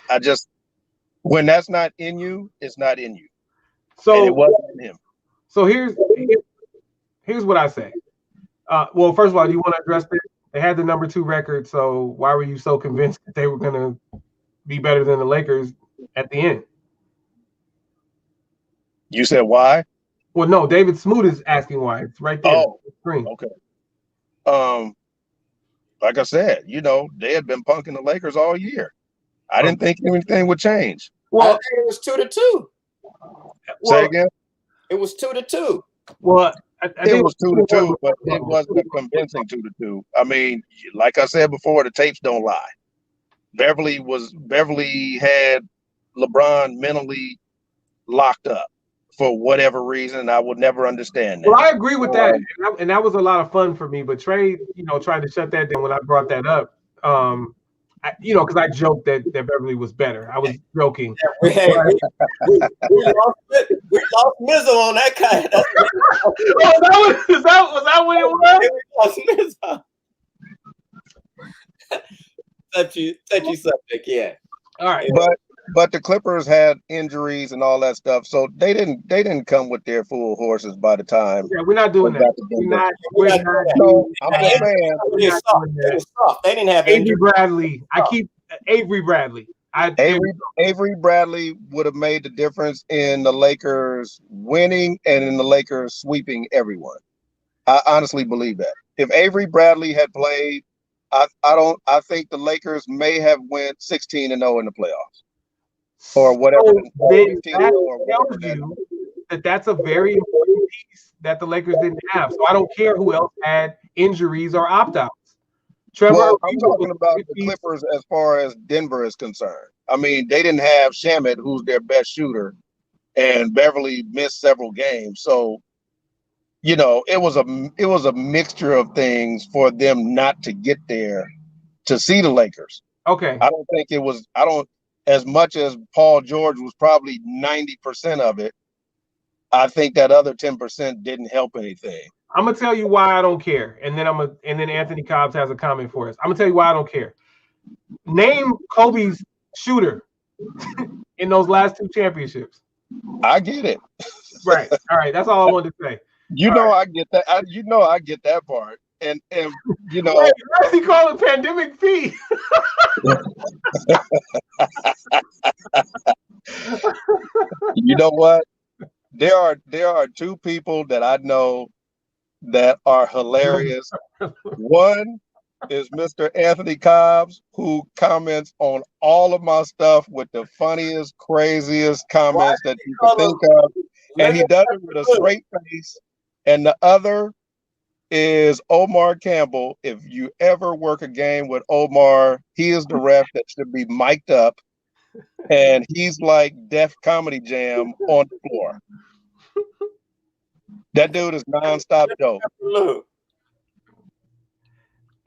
I just, when that's not in you, it's not in you. And it So wasn't in him. so here's what I say. Well, first of all, do you want to address this? They had the number 2 record, so why were you so convinced that they were going to be better than the Lakers at the end? You said why? Well, no, David Smoot is asking why. It's right there. Oh, on the screen. okay. Like I said, they had been punking the Lakers all year. I didn't think anything would change. I Well, think it was 2-2. Say again? It was 2-2. Well, I It think was 2-2, but it wasn't a convincing 2-2. I mean, like I said before, the tapes don't lie. Beverly had LeBron mentally locked up for whatever reason, and I would never understand that. Well, I agree with that, and that was a lot of fun for me. But Trey, tried to shut that down when I brought that up. Because I joked that Beverly was better. I was joking. We lost Mizzo on that kind. Was that what it was? We lost Mizzo. Touchy subject, yeah. All right. But the Clippers had injuries and all that stuff, so they didn't come with their full horses by the time. Yeah, we're not doing that. We're not. So I'm just saying, It was soft. They didn't have Avery Bradley. I keep Avery Bradley. Avery Bradley would have made the difference in the Lakers winning and in the Lakers sweeping everyone. I honestly believe that. If Avery Bradley had played, I think the Lakers may have went 16-0 in the playoffs. Or whatever. That tells you that's a very important piece that the Lakers didn't have. So I don't care who else had injuries or opt-outs. Trevor, I'm talking about the Clippers as far as Denver is concerned. I mean, they didn't have Shamet, who's their best shooter, and Beverly missed several games. So, it was a mixture of things for them not to get there to see the Lakers. Okay. I don't think it was. As much as Paul George was probably 90% of it, I think that other 10% didn't help anything. I'm gonna tell you why I don't care, and then Anthony Cobbs has a comment for us. I'm gonna tell you why I don't care. Name Kobe's shooter in those last 2 championships. I get it. Right. All right. That's all I wanted to say. I get that. I get that part. And Why does he call it pandemic fee? You know what? There are 2 people that I know that are hilarious. One is Mr. Anthony Cobbs, who comments on all of my stuff with the funniest, craziest comments that you can think of. And he does it with a straight face. And the other is Omar Campbell. If you ever work a game with Omar, he is the ref that should be mic'd up. And he's like Def Comedy Jam on the floor. That dude is nonstop dope.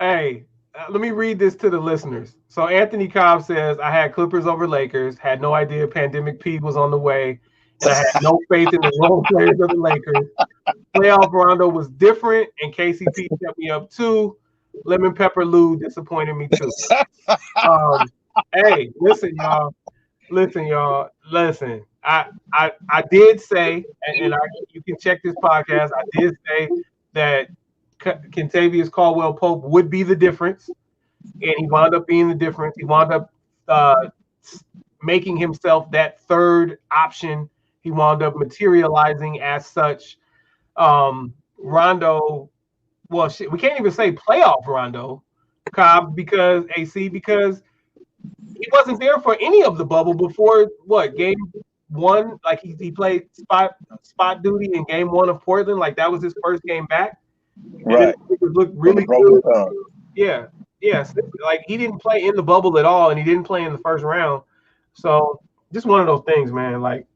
Hey, let me read this to the listeners. So Anthony Cobb says, I had Clippers over Lakers, had no idea Pandemic P was on the way, and I had no faith in the role players of the Lakers. Playoff Rondo was different, and KCP set me up too. Lemon Pepper Lou disappointed me too. Hey, listen, y'all. Listen. I did say, and you can check this podcast. I did say that Kentavious Caldwell Pope would be the difference, and he wound up being the difference. He wound up making himself that third option. He wound up materializing as such. Rondo, well, we can't even say playoff Rondo, Cobb, because he wasn't there for any of the bubble before game 1. Like he played spot duty in game 1 of Portland. Like that was his first game back. Right. It looked really good. Yeah. Yes. Like he didn't play in the bubble at all, and he didn't play in the first round. So just one of those things, man. Like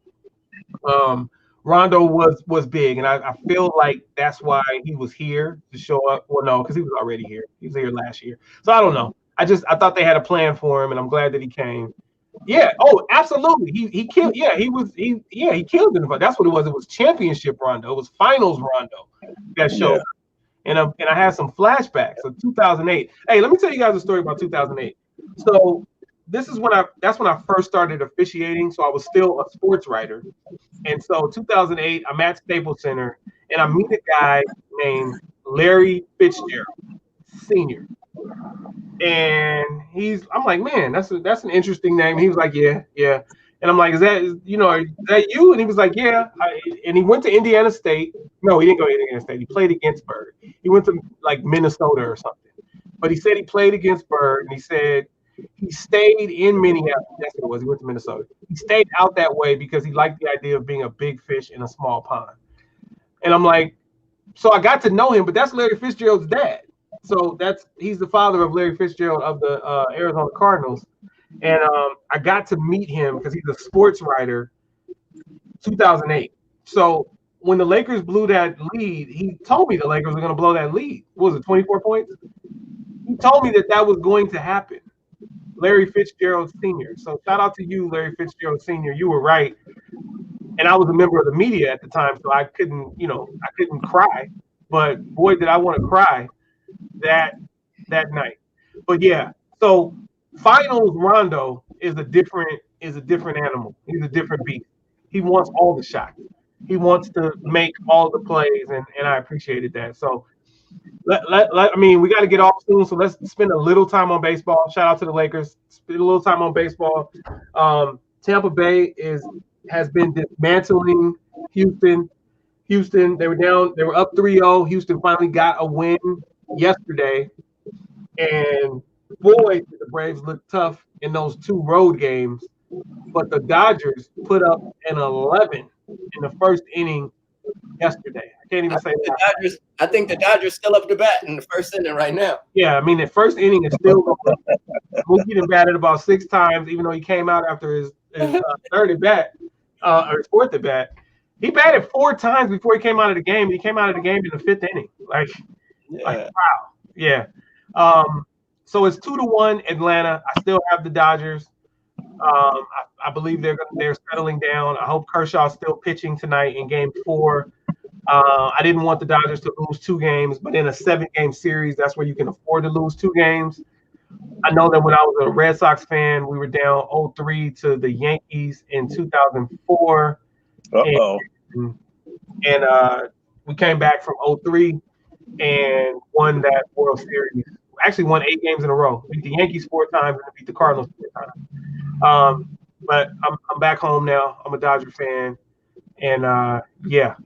Rondo was big, and I feel like that's why he was here to show up. Well, no, because he was already here. He was here last year. So I don't know. I thought they had a plan for him, and I'm glad that he came. Yeah. Oh, absolutely. He killed. Yeah, he killed in the. That's what it was. It was championship Rondo. It was finals Rondo that showed. and I had some flashbacks of 2008. Hey, let me tell you guys a story about 2008. So this is that's when I first started officiating. So I was still a sports writer, and so 2008, I'm at Staples Center, and I meet a guy named Larry Fitzgerald, Senior. And I'm like, man, that's an interesting name. He was like, yeah. And I'm like, is that you? And he was like, yeah. And he went to Indiana State. No, he didn't go to Indiana State. He played against Bird. He went to like Minnesota or something. But he said he played against Bird, and he said he stayed in Minneapolis. That's what it was. He went to Minnesota. He stayed out that way because he liked the idea of being a big fish in a small pond. And I'm like, so I got to know him, but that's Larry Fitzgerald's dad. So he's the father of Larry Fitzgerald of the Arizona Cardinals. And I got to meet him because he's a sports writer, 2008. So when the Lakers blew that lead, he told me the Lakers were going to blow that lead. What was it, 24 points? He told me that was going to happen. Larry Fitzgerald Sr. So shout out to you, Larry Fitzgerald Sr. You were right. And I was a member of the media at the time, so I couldn't cry. But boy, did I want to cry that night. But yeah, so finals Rondo is a different animal. He's a different beast. He wants all the shots. He wants to make all the plays, and I appreciated that. So I mean, we got to get off soon, so let's spend a little time on baseball. Shout out to the Lakers. Spend a little time on baseball. Tampa Bay has been dismantling Houston. They were up 3-0. Houston finally got a win yesterday. And boy, did the Braves look tough in those 2 road games. But the Dodgers put up an 11 in the first inning yesterday. I can't even say that. I think the Dodgers still up to bat in the first inning right now. Yeah, I mean, the first inning is still going. Mookie done batted about 6 times, even though he came out after his third at bat or his fourth at bat. He batted 4 times before he came out of the game. He came out of the game in the 5th inning. Like wow. Yeah. So it's 2-1 Atlanta. I still have the Dodgers. I believe they're settling down. I hope Kershaw's still pitching tonight in Game 4. I didn't want the Dodgers to lose 2 games, but in a 7-game series, that's where you can afford to lose 2 games. I know that when I was a Red Sox fan, we were down 0-3 to the Yankees in 2004. And we came back from 0-3 and won that World Series. Actually won 8 games in a row. Beat the Yankees 4 times and beat the Cardinals 4 times. But I'm back home now. I'm a Dodger fan. And yeah.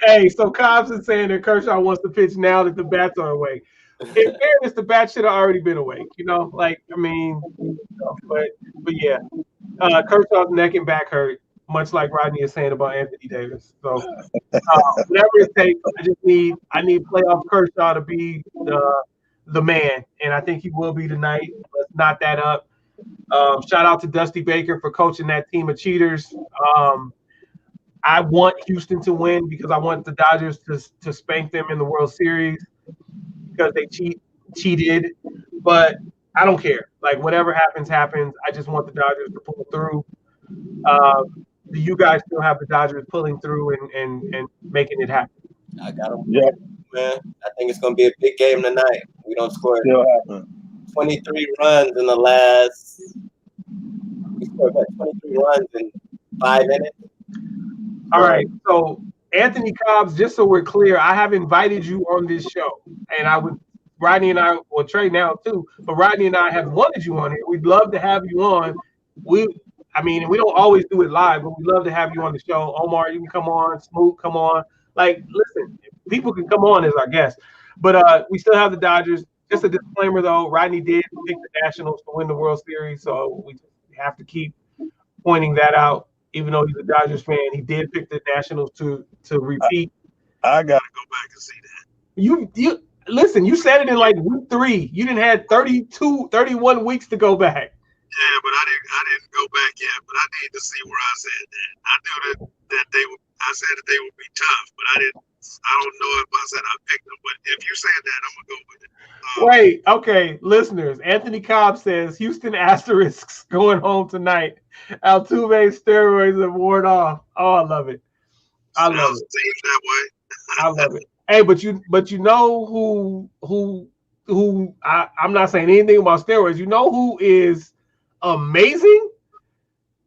Hey, so Cobbs is saying that Kershaw wants to pitch now that the bats are awake. In fairness, the bats should have already been awake. But yeah, Kershaw's neck and back hurt, much like Rodney is saying about Anthony Davis. So whatever it takes, I need playoff Kershaw to be the man, and I think he will be tonight. Let's knot that up. Shout out to Dusty Baker for coaching that team of cheaters. I want Houston to win because I want the Dodgers to spank them in the World Series because they cheated. But I don't care. Like, whatever happens. I just want the Dodgers to pull through. Do you guys still have the Dodgers pulling through and making it happen? I got them. Yeah, man. I think it's going to be a big game tonight. We don't score 23 runs in the last. We scored 23 runs in 5 minutes. All right. So, Anthony Cobbs, just so we're clear, I have invited you on this show. And Rodney and I, well, Trey now too, but Rodney and I have wanted you on here. We'd love to have you on. We don't always do it live, but we'd love to have you on the show. Omar, you can come on. Smoot, come on. Like, listen, people can come on as our guests. But we still have the Dodgers. Just a disclaimer, though, Rodney did pick the Nationals to win the World Series, so we have to keep pointing that out. Even though he's a Dodgers fan, he did pick the Nationals to repeat. I gotta go back and see that. You listen, you said it in like week 3. You didn't have 31 weeks to go back. Yeah, but I didn't go back yet. But I need to see where I said that. I knew that I said that they would be tough, but I didn't I don't know if I said I picked them, but if you said that, I'm gonna go with it. Wait, okay, listeners. Anthony Cobb says Houston Asterisks going home tonight. Altuve's steroids have worn off. Oh, I love it. I love it. Seems that way. I love it. Hey, but you know who I'm not saying anything about steroids. You know who is amazing?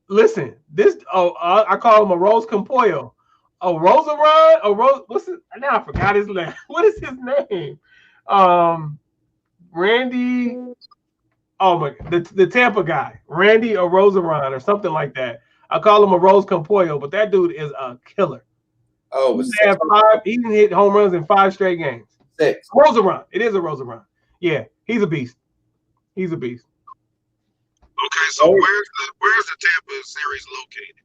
Listen, this I call him a Rose Compollo. A Rosaron, a Rose. What's his? Now I forgot his name. What is his name? Randy. Oh my, the Tampa guy, Randy or Rosaron or something like that. I call him a Rose Compollo, but that dude is a killer. Oh, He didn't hit home runs in 5 straight games. 6. Rosaron. It is a Rosaron. Yeah, he's a beast. He's a beast. Okay, so where's the Tampa series located?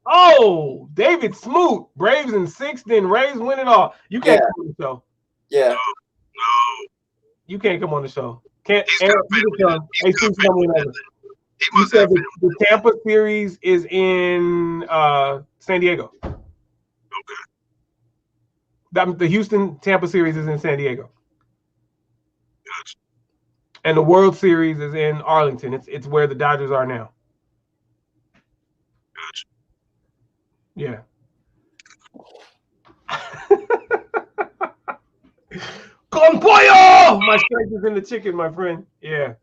Oh, David Smoot. Braves in 6, then Rays win it all. You can't come on the show. Yeah. No. You can't come on the show. Can't. He's got family. You said the Tampa series is in San Diego. Okay. The Houston Tampa series is in San Diego. Gotcha. And the World Series is in Arlington. It's where the Dodgers are now. Gotcha. Yeah. Con pollo! My strength is in the chicken, my friend. Yeah.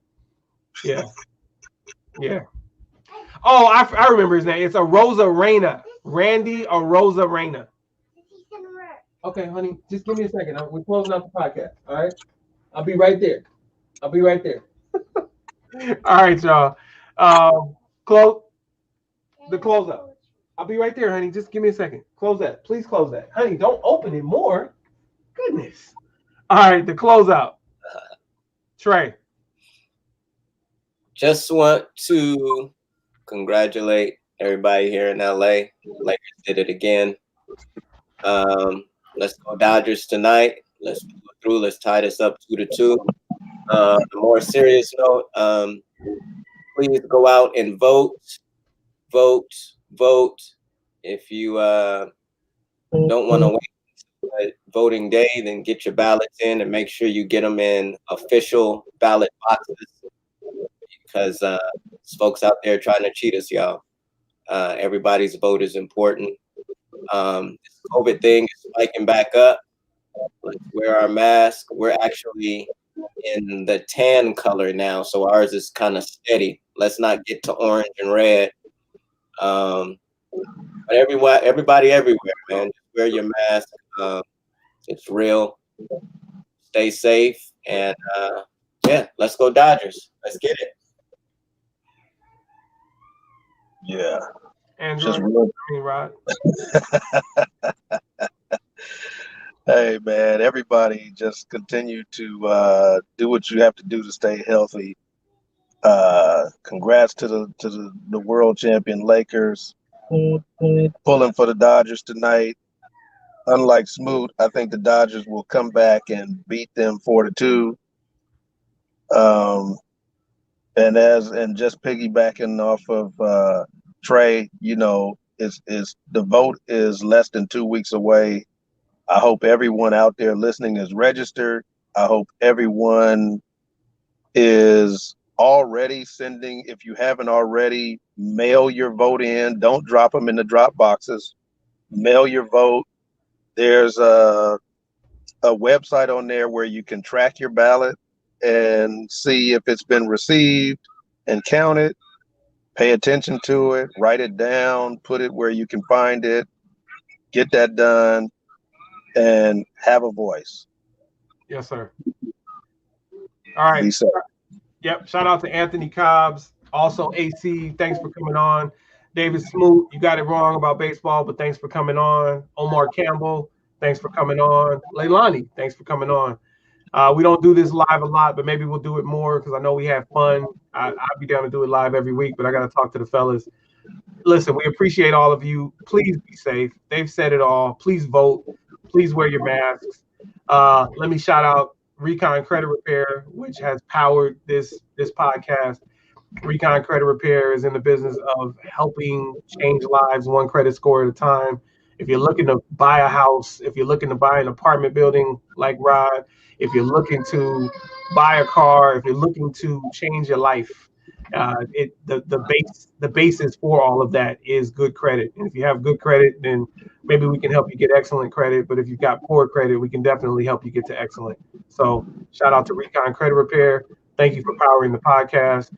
Oh, I remember his name. It's a Rosa Reyna. Randy or Rosa Reyna. Okay, honey, just give me a second. We're closing out the podcast. All right. I'll be right there. All right, y'all. Close out. I'll be right there, honey. Just give me a second. Close that. Please close that. Honey, don't open it more. Goodness. All right, the closeout. Trey. Just want to congratulate everybody here in LA. Lakers did it again. Let's go Dodgers tonight. Let's go through. Let's tie this up 2-2. On a more serious note, please go out and vote. If you don't want to wait voting day, then get your ballots in and make sure you get them in official ballot boxes, because there's folks out there trying to cheat us, y'all. Everybody's vote is important. This COVID thing is spiking back up. Let's wear our mask. We're actually in the tan color now, so ours is kind of steady. Let's not get to orange and red. But everybody everywhere, man, just wear your mask. It's real. Stay safe, and yeah, let's go Dodgers. Let's get it. Yeah. Andrew, Rod. Hey man, everybody just continue to do what you have to do to stay healthy. Congrats to the world champion Lakers, pulling for the Dodgers tonight. Unlike Smoot, I think the Dodgers will come back and beat them 4-2. And just piggybacking off of Trey, is the vote is less than 2 weeks away. I hope everyone out there listening is registered. I hope everyone is already sending. If you haven't already, mail your vote in. Don't drop them in the drop boxes. Mail your vote. There's a website on there where you can track your ballot and see if it's been received and count it. Pay attention to it. Write it down. Put it where you can find it. Get that done. And have a voice. Yes, sir. All right. Lisa. Yep. Shout out to Anthony Cobbs. Also, AC, thanks for coming on. David Smoot, you got it wrong about baseball, but thanks for coming on. Omar Campbell, thanks for coming on. Leilani, thanks for coming on. We don't do this live a lot, but maybe we'll do it more because I know we have fun. I'd be down to do it live every week, but I got to talk to the fellas. Listen, we appreciate all of you. Please be safe. They've said it all. Please vote. Please wear your masks. Let me shout out Recon Credit Repair, which has powered this podcast. Recon Credit Repair is in the business of helping change lives one credit score at a time. If you're looking to buy a house, if you're looking to buy an apartment building like Rod, if you're looking to buy a car, if you're looking to change your life, the basis for all of that is good credit. And if you have good credit, then maybe we can help you get excellent credit. But if you've got poor credit, we can definitely help you get to excellent. So shout out to Recon Credit Repair. Thank you for powering the podcast.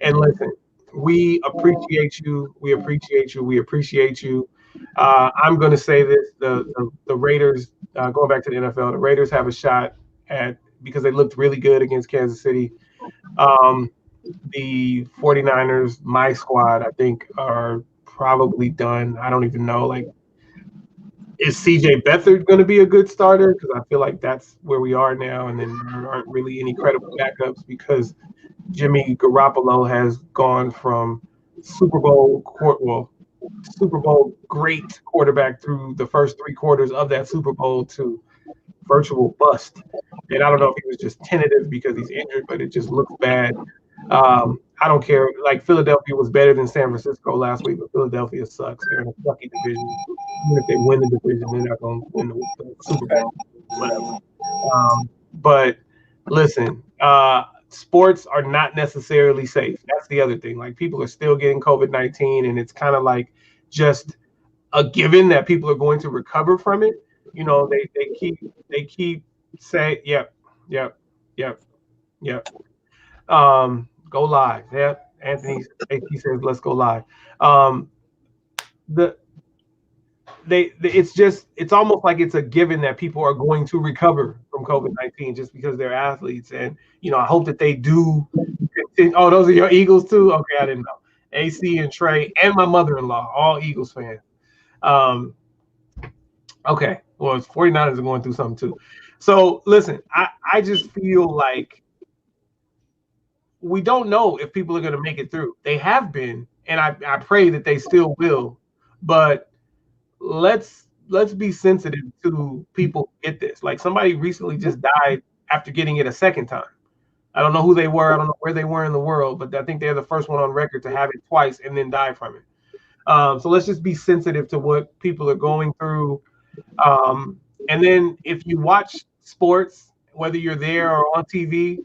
And listen, we appreciate you. We appreciate you. We appreciate you. I'm going to say this: the Raiders, going back to the NFL, the Raiders have a shot at, because they looked really good against Kansas City. The 49ers, my squad, I think, are probably done. I don't even know. Like, is CJ Beathard going to be a good starter? Because I feel like that's where we are now. And then there aren't really any credible backups because Jimmy Garoppolo has gone from Super Bowl great quarterback through the first 3 quarters of that Super Bowl to virtual bust. And I don't know if he was just tentative because he's injured, but it just looks bad. I don't care. Like, Philadelphia was better than San Francisco last week, but Philadelphia sucks. They're in a sucky division. Even if they win the division, they're not going to win the Super Bowl. Whatever. But listen, sports are not necessarily safe. That's the other thing. Like, people are still getting COVID-19, and it's kind of like just a given that people are going to recover from it. You know, they keep saying, yep. Go live. Yeah, Anthony says, let's go live. It's almost like it's a given that people are going to recover from COVID-19 just because they're athletes. And, you know, I hope that they do continue. Oh, those are your Eagles too? Okay, I didn't know. AC and Trey and my mother-in-law, all Eagles fans. Okay, well, 49ers are going through something too. So listen, I just feel like we don't know if people are going to make it through. They have been, and I pray that they still will. But let's be sensitive to people who get this. Like, somebody recently just died after getting it a second time. I don't know who they were. I don't know where they were in the world, but I think they're the first one on record to have it twice and then die from it. So let's just be sensitive to what people are going through. And then if you watch sports, whether you're there or on TV,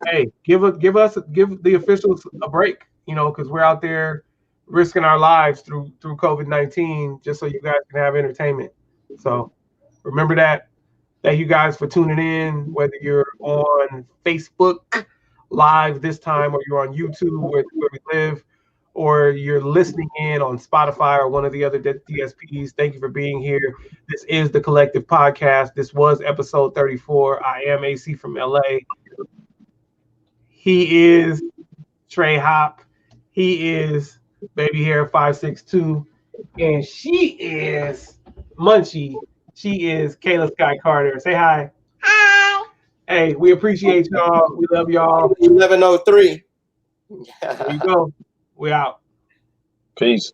hey, give the officials a break, you know, because we're out there risking our lives through COVID-19 just so you guys can have entertainment. So remember that. Thank you guys for tuning in, whether you're on Facebook Live this time or you're on YouTube where we live, or you're listening in on Spotify or one of the other DSPs. Thank you for being here. This is the Collective Podcast. This was episode 34. I am AC from LA. He is Trey Hop. He is Baby Hair 562. And she is Munchie. She is Kayla Sky Carter. Say hi. Hi. Hey, we appreciate y'all. We love y'all. 1103. There you go. We out. Peace.